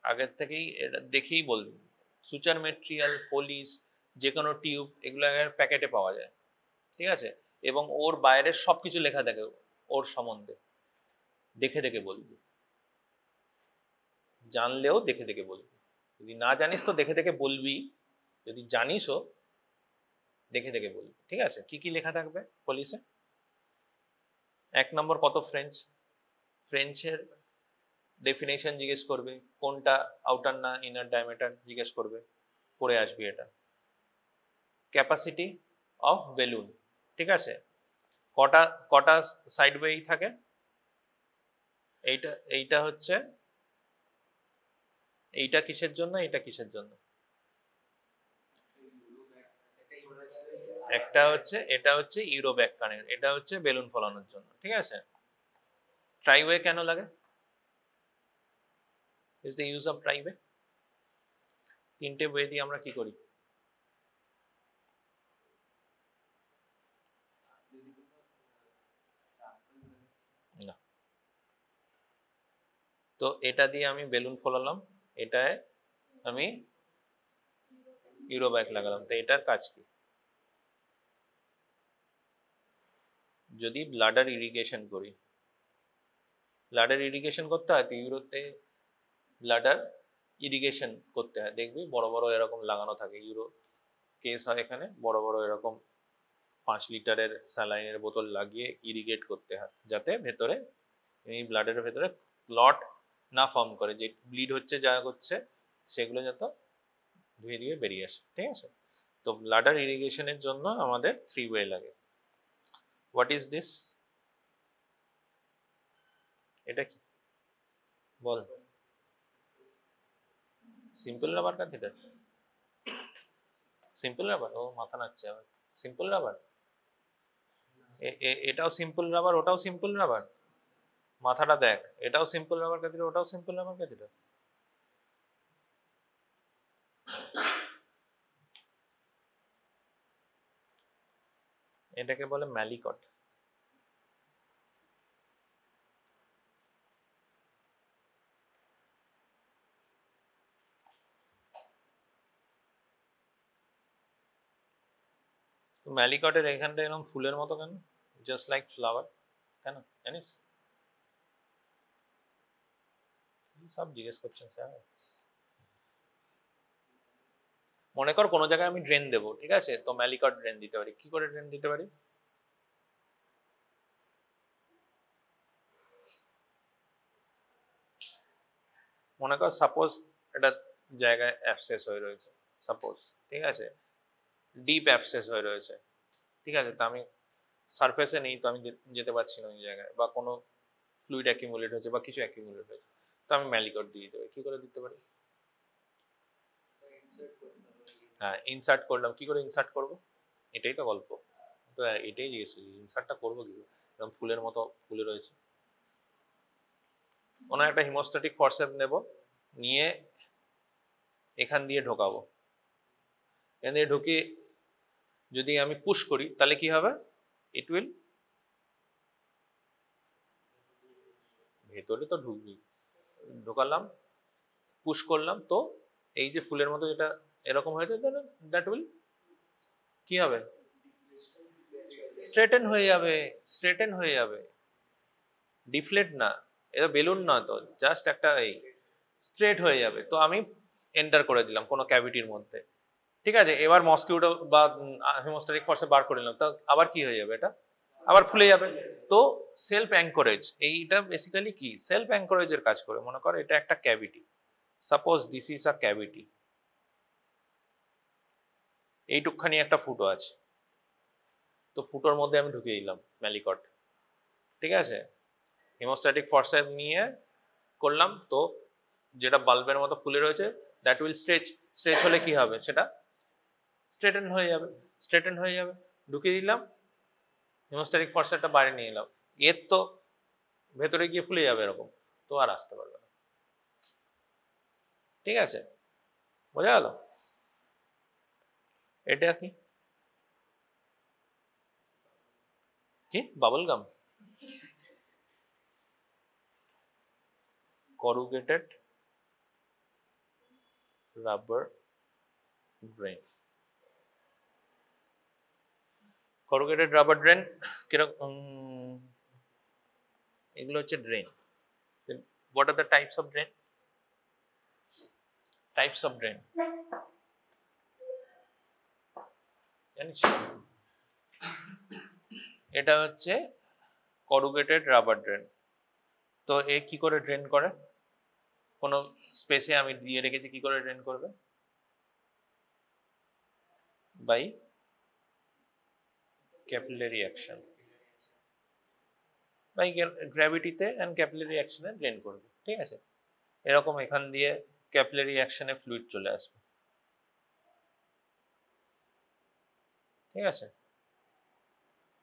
আগের থেকেই এটা দেখেই বলবে সুচার মেটেরিয়াল, ফোলিস, যে কোনো টিউব, এগুলো প্যাকেটে পাওয়া যায়, ঠিক আছে? এবং ওর বাইরের সবকিছু লেখা থাকে ওর সম্বন্ধে, দেখে দেখে বলবি, জানলেও দেখে দেখে বলবি। যদি না জানিস তো দেখে দেখে বলবি, যদি জানিসও দেখে দেখে বলবি, ঠিক আছে? কি কি লেখা থাকবে পলিসে? 1 নম্বর কত ফ্রেঞ্চ, ফ্রেঞ্চের ডেফিনেশন জিজ্ঞেস করবে, কোনটা আউটার না ইনার ডায়ামিটার জিজ্ঞেস করবে, পড়ে আসবি এটা। ক্যাপাসিটি অফ বেলুন, ঠিক আছে? কটা কটা সাইড ওয়েই থাকে? এইটা হচ্ছে, এইটা কিসের জন্য, এইটা কিসের জন্য? একটা হচ্ছে, এটা হচ্ছে ইউরোব্যাক কানেক্ট, এটা হচ্ছে বেলুন ফলানোর জন্য, ঠিক আছে। ট্রাইওয়ে কেন লাগে? Is the use of tri way. তিনটে ওয়ে দিয়ে আমরা কি করি? না, তো এটা দিয়ে আমি বেলুন ফলালাম, এটায় আমি ইউরোব্যাক লাগালাম, তো এটার কাজ কি? যদি ব্লাডার ইরিগেশন করি, ব্লাডার ইরিগেশন করতে হয় তো ইউরোতে ব্লাডার ইরিগেশন করতে হয়, দেখবি বড় বড় এরকম লাগানো থাকে, ইউরো কেস হয় এখানে বড় বড় এরকম 5 লিটারের স্যালাইনের বোতল লাগিয়ে ইরিগেট করতে হয়, যাতে ভেতরে এই ব্লাডের ভেতরে ক্লট না ফর্ম করে, যে ব্লিড হচ্ছে যা করছে সেগুলো যাতে ধুয়ে ধুয়ে বেরিয়ে আসে, ঠিক আছে। তো ব্লাডার ইরিগেশনের জন্য আমাদের 3 ওয়ে লাগে। What is this? এটা কি বল? Simple rubber catheter. Simple rubber, ও মাথা নাচছে আবার। সিম্পল রাবার, এটাও সিম্পল রাবার, ওটাও সিম্পল রাবার। মাথাটা দেখ, এটাও সিম্পল রাবার ক্যাথেটার, ওটাও সিম্পল রাবার ক্যাথেটার। এটাকে বলে ম্যালিকট। ম্যালিকটের এখানটা এরকম ফুলের মতো কেন? জাস্ট লাইক ফ্লাওয়ার, কেন জানিস? সব জিজ্ঞেস করছেন স্যার। মনে কর কোনো জায়গায় আমি ড্রেন দেবো, ঠিক আছে, তো ম্যালিকট ড্রেন দিতে পারি। কি করে ড্রেন দিতে পারি? মনে কর সাপোজ একটা জায়গায় অ্যাবসেস হয়ে রয়েছে, সাপোজ, ঠিক আছে, ডিপ অ্যাবসেস হয়ে রয়েছে, ঠিক আছে, তো আমি সারফেসে নেই, তো আমি যেতে পারছি না ওই জায়গায়, বা কোনো ফ্লুইড অ্যাকিউমুলেট হয়েছে বা কিছু অ্যাকিউমুলেট হয়েছে, তো আমি ম্যালিকট দিয়ে দিতে পারি। কি করে দিতে পারি? হ্যাঁ, ইনসার্ট করলাম। কি করে ইনসার্ট করব? এটাই তো গল্প, তো এটাই জিজ্ঞেস করছি, ইনসার্টটা করবো কি করে? এরকম ফুলের মতো ফুলে রয়েছে, কোনো একটা হিমোস্ট্যাটিক ফোর্সেপ নেব, নিয়ে এখান দিয়ে ঢোকাবো, এখান দিয়ে ঢুকিয়ে যদি আমি পুশ করি তাহলে কি হবে? ইট উইল ভেতরে তো ঢুকবি, ঢোকালাম, পুশ করলাম, তো এই যে ফুলের মতো যেটা এরকম হয়েছে, দ্যাট উইল কি হবে? স্ট্রেটেন হয়ে যাবে, স্ট্রেটেন হয়ে যাবে, ডিফ্লেট না, এটা বেলুন না তো, জাস্ট একটা এই স্ট্রেট হয়ে যাবে। তো আমি এন্টার করে দিলাম কোনো ক্যাভিটির মধ্যে, ঠিক আছে, এবার মসকিউটো বা হিমোস্ট্যাটিক ফোর্সে বার করে নিলাম, তো আবার কি হয়ে যাবে? এটা আবার ফুলে যাবে। তো সেলফ অ্যাঙ্করেজ, এইটা বেসিক্যালি কি সেলফ অ্যাঙ্করেজের কাজ করে। মনে করো এটা একটা cavity, suppose this is a cavity, এইটুকখানি একটা ফুটো আছে, তো ফুটোর মধ্যে আমি ঢুকিয়ে দিলাম ম্যালিকট, ঠিক আছে, হিমোস্ট্যাটিক ফোর্সে নিয়ে করলাম, তো যেটা বাল্বের মতো ফুলে রয়েছে দ্যাট উইল স্ট্রেচ, স্ট্রেচ হলে কি হবে? সেটা স্ট্রেটেন হয়ে যাবে, স্ট্রেটেন হয়ে যাবে, ঢুকিয়ে দিলাম, হিমোস্ট্যাটিক ফোর্সটা বাইরে নিয়ে এলাম, এর তো ভেতরে গিয়ে ফুলে যাবে এরকম, তো আর আসতে পারবে না, ঠিক আছে, বোঝা গেল? এটা কি কি bubble gum? corrugated rubber drain, corrugated rubber drain কিরকম? এগুলো হচ্ছে drain. what are the types of drain? types of drain জানিস? এটা হচ্ছে corrugated rubber drain। তো এ কি করে ড্রেন করে? কোনো স্পেসে আমি দিয়ে রেখেছি, কি করে ড্রেন করবে? বাই ক্যাপিলারি অ্যাকশন, বাই গ্র্যাভিটিতে এন্ড ক্যাপিলারি অ্যাকশনে ড্রেন করবে, ঠিক আছে। এরকম এখান দিয়ে ক্যাপিলারি অ্যাকশনে ফ্লুইড চলে আসবে, ঠিক আছে।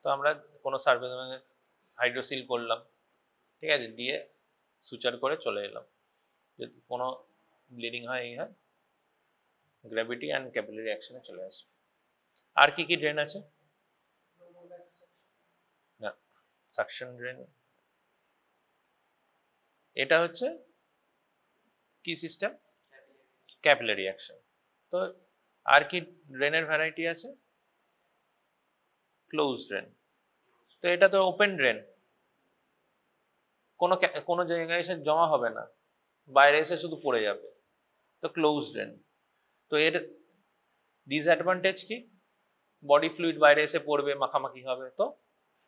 তো আমরা কোনো সারফেস হাইড্রোসিল করলাম, ঠিক আছে, দিয়ে সুচার করে চলে এলাম। যদি কোনো ব্লিডিং হয় এই হয় গ্র্যাভিটি অ্যান্ড ক্যাপিলারি অ্যাকশনে চলে আসবে। আর কি কি ড্রেন আছে? না, সাকশন ড্রেন এটা হচ্ছে কি সিস্টেম? Capillary action. তো আর কি ড্রেনের ভ্যারাইটি আছে? Close drain. তো এটা তো ওপেন ড্রেন, কোনো জায়গায় এসে জমা হবে না, বাইরে এসে শুধু পড়ে যাবে, তো ক্লোজ ড্রেন। তো এর ডিসঅ্যাডভান্টেজ কি? বডি ফ্লুইড বাইরে এসে পড়বে, মাখামাখি হবে, তো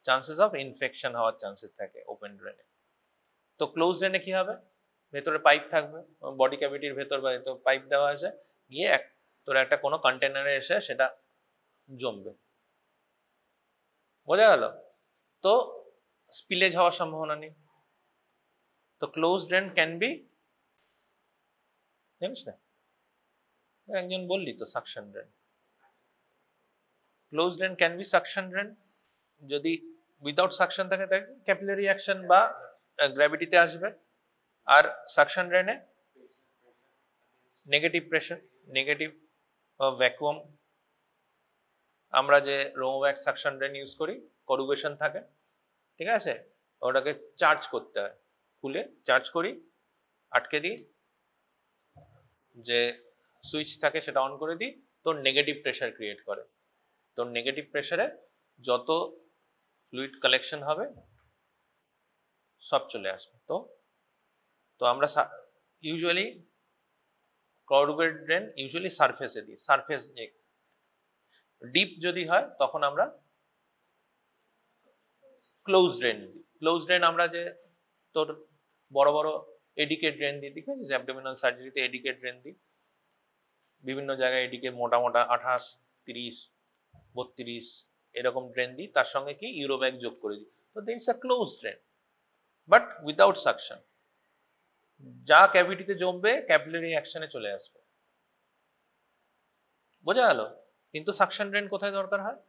চান্সেস অফ ইনফেকশন হওয়ার চান্সেস থাকে ওপেন ড্রেনে। তো ক্লোজ ড্রেনে কি হবে? ভেতরে পাইপ থাকবে, বডি ক্যাভিটির ভেতর তো পাইপ দেওয়া আছে, গিয়ে তোর একটা কোনো কন্টেনারে এসে সেটা জমবে। বোঝা গেল? তো স্পিলেজ হওয়ার সম্ভাবনা নেই। তো ক্লোজ ড্রেন ক্যান বি, জানিস না? একজন বললি তো suction drain. Close drain can be suction drain. যদি উইদাউট সাকশন থাকে তাহলে ক্যাপিলারি অ্যাকশন বা গ্র্যাভিটিতে আসবে। আর সাকশন ড্রেনে নেগেটিভ প্রেশার, নেগেটিভ ভ্যাকুয়াম। আমরা যে রোমোভ্যাক্স সাকশন ড্রেন ইউজ করি, করুগেশন থাকে, ঠিক আছে, ওটাকে চার্জ করতে হয়, খুলে চার্জ করি, আটকে দিই, যে সুইচ থাকে সেটা অন করে দিই, তো নেগেটিভ প্রেশার ক্রিয়েট করে। তো নেগেটিভ প্রেশারে যত ফ্লুইড কালেকশন হবে সব চলে আসবে। তো আমরা ইউজুয়ালি করুগেটেড ড্রেন ইউজুয়ালি সারফেসে দিই, সারফেস। ডিপ যদি হয় তখন আমরা ক্লোজ ড্রেন দিই। ক্লোজ ড্রেন আমরা যে তোর বড় বড় এডিকে ড্রেন দিই, ঠিক আছে, অ্যাবডোমিনাল সার্জারিতে এডিকে ড্রেন দিই, বিভিন্ন জায়গায় এডিকে মোটা মোটা 28, 30, 32 এরকম ড্রেন দিই, তার সঙ্গে কি ইউরোব্যাগ যোগ করে দিই। তো there is a close drain but without suction. যা ক্যাভিটিতে জমবে ক্যাপিলারি অ্যাকশনে চলে আসবে। বোঝা গেল? কিন্তু সাকশন ড্রেন কোথায় দরকার হয়?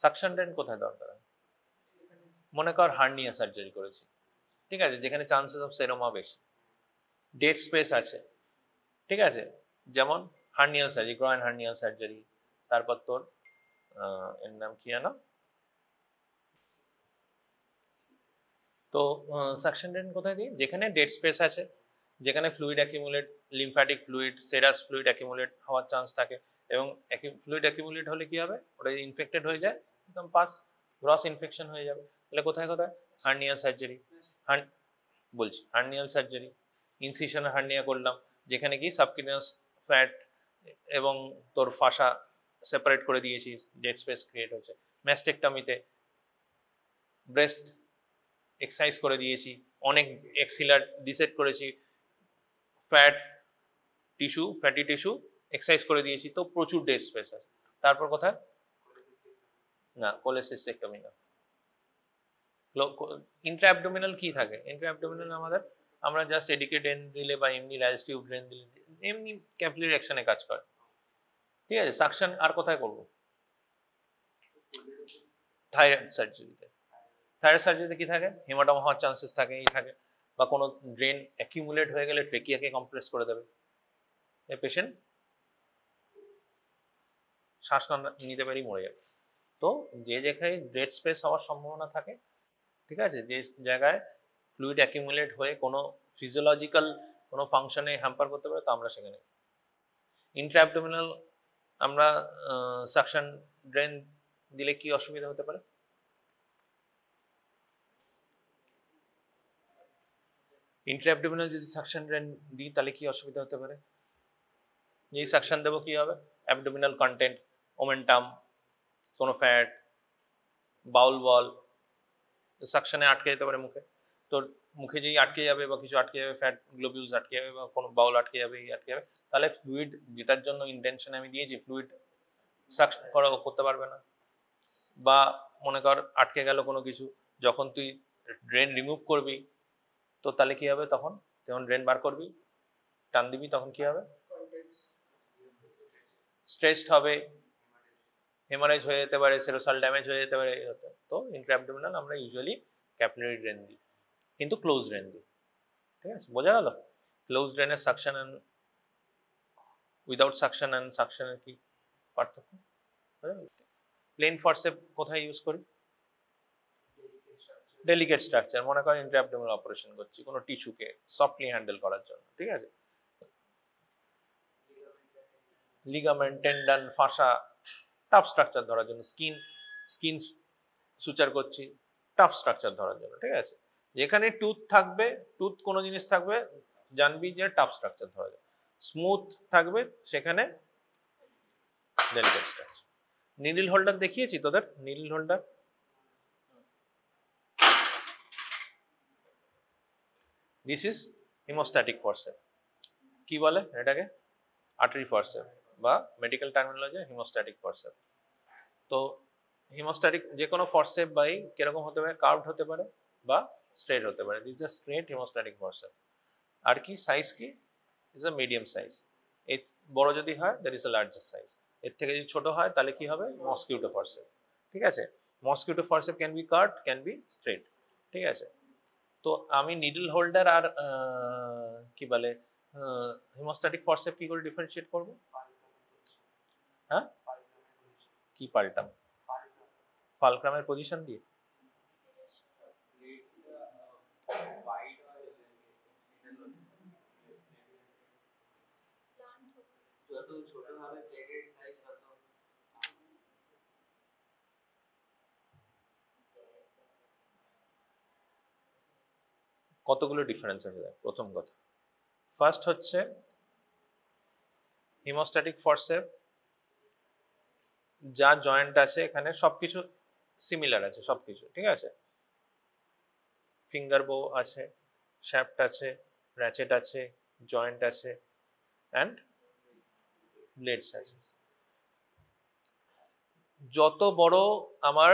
সাকশন ড্রেন কোথায় দরকার হয়? মনে কর হার্নিয়া সার্জারি করেছি, ঠিক আছে, যেখানে চান্সেস অফ সেরোমা বেশি, ডেড স্পেস আছে, ঠিক আছে, যেমন hernial surgery, groin hernial surgery, তারপর তোর এর নাম কি জানো? তো সাকশন ড্রেন কোথায় দিই? যেখানে ডেড স্পেস আছে, যেখানে fluid accumulate, lymphatic fluid, serous fluid accumulate হওয়ার চান্স থাকে। এবং ফ্লুইড অ্যাকিউমুলেট হলে কি হবে? ওটা ইনফেক্টেড হয়ে যায়, একদম গ্রস ইনফেকশন হয়ে যাবে। তাহলে কোথায় কোথায়? হার্নিয়াল সার্জারি, বলছি হার্নিয়াল সার্জারি, ইনসিশনে হার্নিয়া করলাম, যেখানে কি সাবকিউটানিয়াস ফ্যাট এবং তোর ফাসা সেপারেট করে দিয়েছি, ডেড স্পেস ক্রিয়েট হয়েছে। ম্যাস্টেকটমিতে ব্রেস্ট এক্সারসাইজ করে দিয়েছি, অনেক এক্সিলার ডিসেক্ট করেছি, ফ্যাটি টিস্যু এক্সারসাইজ করে দিয়েছি, তো প্রচুর ডেড স্পেস আছে। তারপর কোথায়? না, কোলেসিস্টেক্টমি না। ইন্ট্রাঅ্যাবডোমিনাল কি থাকে? ইন্ট্রাঅ্যাবডোমিনাল আমরা জাস্ট এডিকে ড্রেন দিলে বা এমনি লাইজ টিউব ড্রেন দিলে এমনি ক্যাপিলারি অ্যাকশনে কাজ করে, ঠিক আছে। সাকশন আর কোথায় করব? থাইরয়েড সার্জারিতে। থাইরয়েড সার্জারিতে কি থাকে? হেমাটোমা হওয়ার চান্সেস থাকে, বা কোনো ড্রেন অ্যাকিউমুলেট হয়ে গেলে ট্রেকিয়াকে কম্প্রেস করে দেবে, এই পেশেন্ট শ্বাস না নিতে পারি মরে যাবে। তো যে জায়গায় ডেড স্পেস হওয়ার সম্ভাবনা থাকে, ঠিক আছে, যে জায়গায় ফ্লুইড অ্যাকিউমুলেট হয়ে কোনো ফিজিওলজিক্যাল কোনো ফাংশনে হ্যাম্পার করতে পারে, তো আমরা সেখানে ইন্ট্রাঅ্যাবডোমিনাল আমরা সাকশন ড্রেন দিলে কি অসুবিধা হতে পারে? ইন্ট্রাঅ্যাবডোমিনাল যদি সাকশন ড্রেন দিই তাহলে কি অসুবিধা হতে পারে? এই সাকশন দেবো কি হবে? অ্যাবডোমিনাল কন্টেন্ট, ওমেন্টাম, কোনো ফ্যাট, বাউল বল সাকশনে আটকে যেতে পারে মুখে। তোর মুখে যেই আটকে যাবে বা কিছু আটকে যাবে, ফ্যাট গ্লোবিউলস আটকে যাবে বা কোনো বাউল আটকে যাবে, আটকে যাবে, তাহলে ফ্লুইড যেটার জন্য ইন্টেনশন আমি দিয়েছি ফ্লুইড সাকশন করতে পারবে না। বা মনে কর আটকে গেল কোনো কিছু, যখন তুই ড্রেন রিমুভ করবি তো তাহলে কি হবে? তখন ড্রেন বার করবি, টান দিবি তখন কি হবে? স্ট্রেচড হবে, হেমারেজ হয়ে যেতে পারে, সেরোসাল ড্যামেজ হয়ে যেতে পারে। তো ইন্ট্রাঅ্যাবডোমিনাল আমরা ইউজুয়ালি ক্যাপিলারি ড্রেন দিই, কিন্তু ক্লোজ ড্রেন দিই। ঠিক আছে, বোঝা গেল? ক্লোজ ড্রেনের suction and without suction and সাকশনের কি পার্থক্য? প্লেন ফরসেপ কোথায় ইউজ করি? ডেলিকেট স্ট্রাকচার, মনে করেন ইন্ট্রাঅ্যাবডোমিনাল অপারেশন করছি কোনো টিস্যুকে সফটলি হ্যান্ডেল করার জন্য। ঠিক আছে, লিগামেন্ট, টেন্ডন, ফাসা, টাফ স্ট্রাকচার ধরার জন্য, স্কিন সুচার করছি টাফ স্ট্রাকচার ধরার জন্য। ঠিক আছে, যেখানে টুথ থাকবে, টুথ কোনো জিনিস থাকবে, জানবি যে টাফ স্ট্রাকচার ধরা যায়। স্মুথ থাকবে সেখানে ডেলিকেট স্ট্রাকচার। নিডল হোল্ডার দেখিয়েছি তোদের? Needle holder this is haemostatic forcep. কি বলে এটাকে? আর্টারি ফরসেপ, বা মেডিকেল টার্মিনোলজি হিমোস্ট্যাটিক ফরসেপ। তো হিমোস্ট্যাটিক যে কোনো ফরসেপ বাই কিরকম হতে পারে? কার্ভড হতে পারে বা স্ট্রেট হতে পারে। This is a straight haemostatic forcep. আর কি সাইজ কি? Is a medium size. এর বড় যদি হয় that is a larger size. এর থেকে যদি ছোট হয় তাহলে কি হবে? Mosquito forcep. ঠিক আছে, mosquito forcep can be curved, can be straight. ঠিক আছে, তো আমি নিডল হোল্ডার আর কি বলে হিমোস্ট্যাটিক ফরসেপ কি করে ডিফারেন্সিয়েট করব? হ্যাঁ, কি পাল্টাম? ফালক্রামের পজিশন দিয়ে। কতগুলো ডিফারেন্স হয়ে যায়। প্রথম কথা, ফার্স্ট হচ্ছে হিমোস্ট্যাটিক ফরসেপ যা জয়েন্ট আছে এখানে সবকিছু সিমিলার আছে, সবকিছু ঠিক আছে। ফিঙ্গার বো আছে, শ্যাফট আছে, র্যাচেট আছে, জয়েন্ট আছে অ্যান্ড ব্লেডস আছে। যত বড় আমার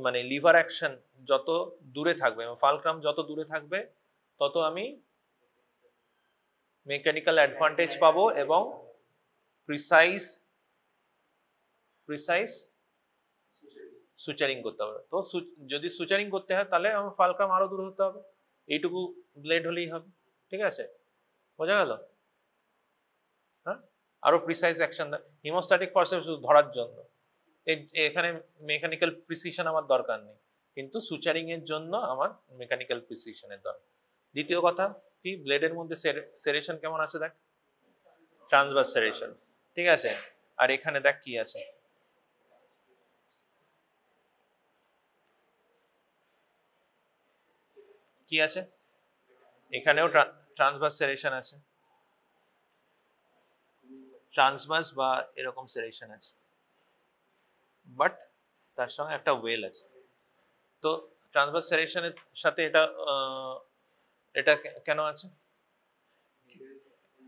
মানে লিভার অ্যাকশন যত দূরে থাকবে, ফালক্রাম যত দূরে থাকবে, তত আমি মেকানিক্যাল অ্যাডভান্টেজ পাবো এবং প্রিসাইজ সুচারিং করতে হবে। তো যদি সুচারিং করতে হয় তাহলে আমার ফালক্রাম আরো দূরে হতে হবে, এইটুকু ব্লেড হলেই হবে। ঠিক আছে, বোঝা গেল? হ্যাঁ, আরো প্রিসাইজ অ্যাকশন। হিমোস্ট্যাটিক ফরসেপ ধরার জন্য এখানে মেকানিক্যাল প্রিসিশন আমার দরকার নেই, কিন্তু সুচারিং এর জন্য আমার মেকানিক্যাল প্রিসিশনের দরকার। দ্বিতীয় কথা কি, ব্লেডের মধ্যে সেরেশন কেমন আছে দেখ, ট্রান্সভার্স সেরেশন। ঠিক আছে, আর এখানে দেখ কি আছে, কি আছে এখানেও ট্রান্সভার্স সেরেশন আছে, ট্রান্সভার্স বা এরকম সেরেশন আছে, বাট তার সঙ্গে একটা ওয়েল আছে। তো ট্রান্সভার্স সেরেশনের সাথে এটা কেন আছে?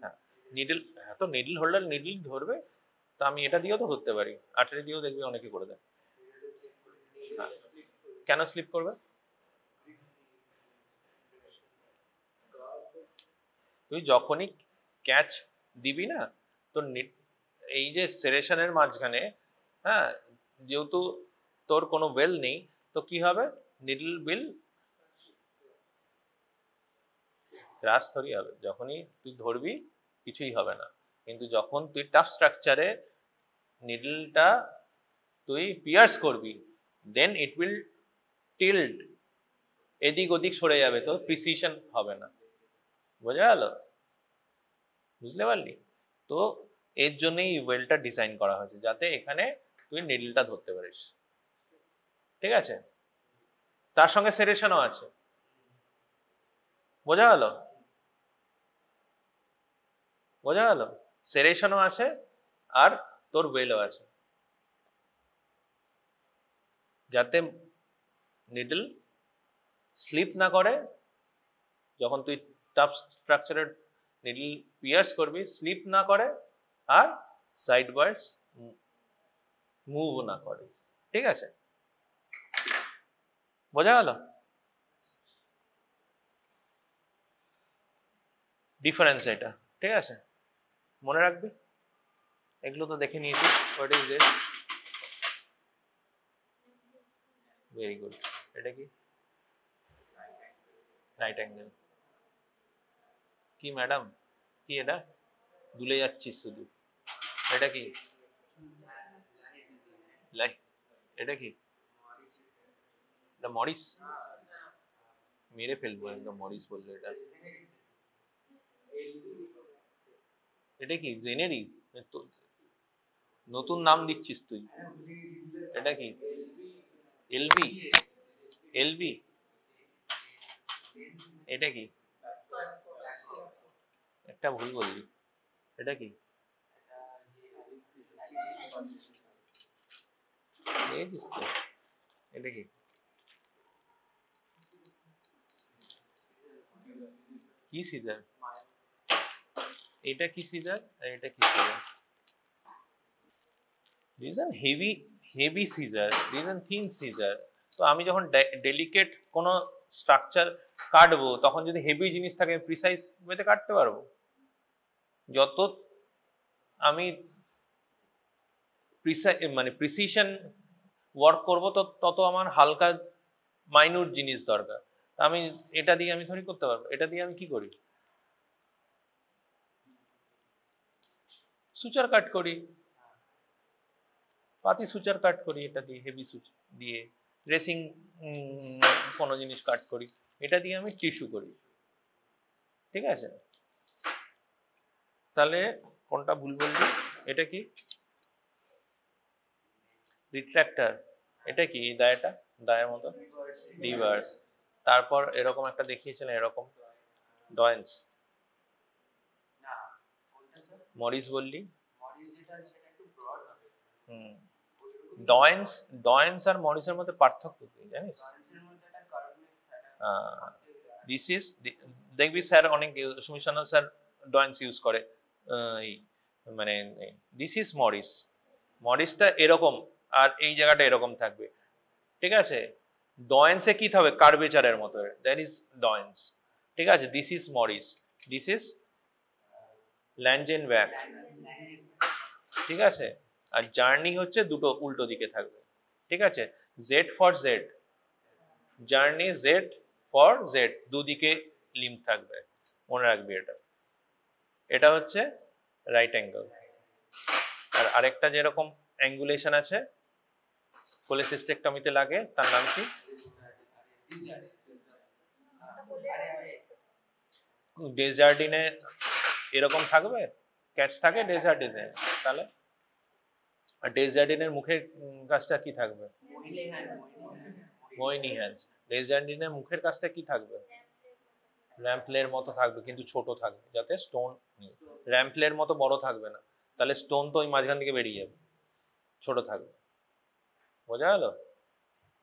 হ্যাঁ, নিডল, তো নিডল হোল্ডার নিডল ধরবে, তো আমি এটা দিয়েও তো ধরতে পারি, আর্টারি দিয়েও দেখবি অনেকে করে দেয়। কেন স্লিপ করবে? তুই যখনই ক্যাচ দিবি না, তো এই যে সেরেশনের মাঝখানে, হ্যাঁ, যেহেতু তোর কোনো ওয়েল নেই, তো কি হবে? নিডল বিল ক্রাশ থরি হবে। যখনই তুই ধরবি কিছুই হবে না, কিন্তু যখন তুই টাফ স্ট্রাকচারে নিডলটা তুই পিয়ার্স করবি, দেন ইট উইল টিল্ড, এদিক ওদিক সরে যাবে, তো প্রিসিশন হবে না। বোঝা গেল? বুঝতে পারলি? তো এর জন্যই ওয়েলটা ডিজাইন করা হয়েছে, যাতে এখানে তুই নিডলটা ধরতে পারিস। ঠিক আছে, তার সঙ্গে সেরেশনও আছে। বোঝা গেল? বোঝা গেল? সেরেশনও আছে আর তোর ওয়েলও আছে, যাতে নিডল স্লিপ না করে। যখন তুই টাফ স্ট্রাকচারের নিডল পিয়ার্স করবি, স্লিপ না করে আর সাইড ওয়াইজ মুভ না করে। ঠিক আছে, বোঝা গেল? ডিফারেন্স এটা, ঠিক আছে, মনে রাখবি, এগুলো তো দেখে নিয়েছি। What is this? Very good. এটা কি? Right angle. কি ম্যাডাম, কি এটা? ভুলে যাচ্ছিস শুধু। এটা কি? লাই। এটা কি? এটা মরিস? মেরে ফেলবো একদম মরিস বললে। এটা এটা কি জেনেরি? নতুন নাম দিচ্ছিস তুই। এটা কি? এলবি? এলবি? এটা কি? একটা ভুল বললি। এটা কি? এটা কি? কি সিজার? এটা কি সিজার আর এটা কি scissor? This are heavy scissor, this are thin scissor. তো আমি যখন ডেলিকেট কোনো স্ট্রাকচার কাটবো তখন যদি হেভি জিনিস থাকে প্রিসাইজ ওয়েতে কাটতে পারবো। যত আমি মানে প্রিসিশন ওয়ার্ক করবো তত আমার হালকা মাইনিউট জিনিস দরকার। আমি এটা দিয়ে আমি থরি করতে পারবো। এটা দিয়ে আমি কি করি? সুচার কাট করি, পাতি সুচার কাট করি। এটা দিয়ে হেভি সুচার দিয়ে ড্রেসিং কোনো জিনিস কাট করি। এটা দিয়ে আমি টিস্যু করি, ঠিক আছে। তাহলে কোনটা ভুল বললি? এটা কি? রিট্রাক্টর। এটা কি? এই দায়টা দায়ের মতো রিভার্স। তারপর এরকম একটা দেখিয়েছিলেন এরকম ডয়েন্স। মরিস বললি। ডয়েন্স ডয়েন্স আর মরিসের মধ্যে পার্থক্য কি জানিস? দিস ইজ, দেখবি স্যার অনেক সুমিশনা স্যার ডয়েন্স ইউজ করে। এই মানে দিস ইজ মরিস। মরিসটা এরকম আর এই জায়গাটা এরকম থাকবে, ঠিক আছে। ডয়েন্সে কি থাকবে? কার্ভেচারের মতো, দ্যাট ইজ ডয়েন্স, ঠিক আছে। This is Morris, this is Langenbeck, ঠিক আছে। আর জার্নি হচ্ছে দুটো উল্টো দিকে থাকবে, ঠিক আছে। Z for Z, journey Z for Z, দুদিকে লিম্ব থাকবে, মনে রাখবি এটা। এটা হচ্ছে রাইট অ্যাঙ্গেল। আর আরেকটা যেরকম অ্যাঙ্গুলেশন আছে কোলেসিস্টেকটমিতে লাগে, তার নাম কি? ডেজার্ডিনে এরকম থাকবে, ক্যাচ থাকে ডেজার্ডিনে। তাহলে আর ডেজার্ডিনের মুখের কাছটা কি থাকবে? মোহিনী হ্যান্ডস। ডেজার্ডিনের মুখের কাছটা কি থাকবে? র্যাম্পলের মতো থাকবে, কিন্তু ছোট থাকবে যাতে স্টোন নেই। র্যাম্পলের মতো বড় থাকবে না, তাহলে স্টোন তো ওই মাঝখান থেকে বেরিয়ে যাবে, ছোট থাকবে। বোঝা গেল?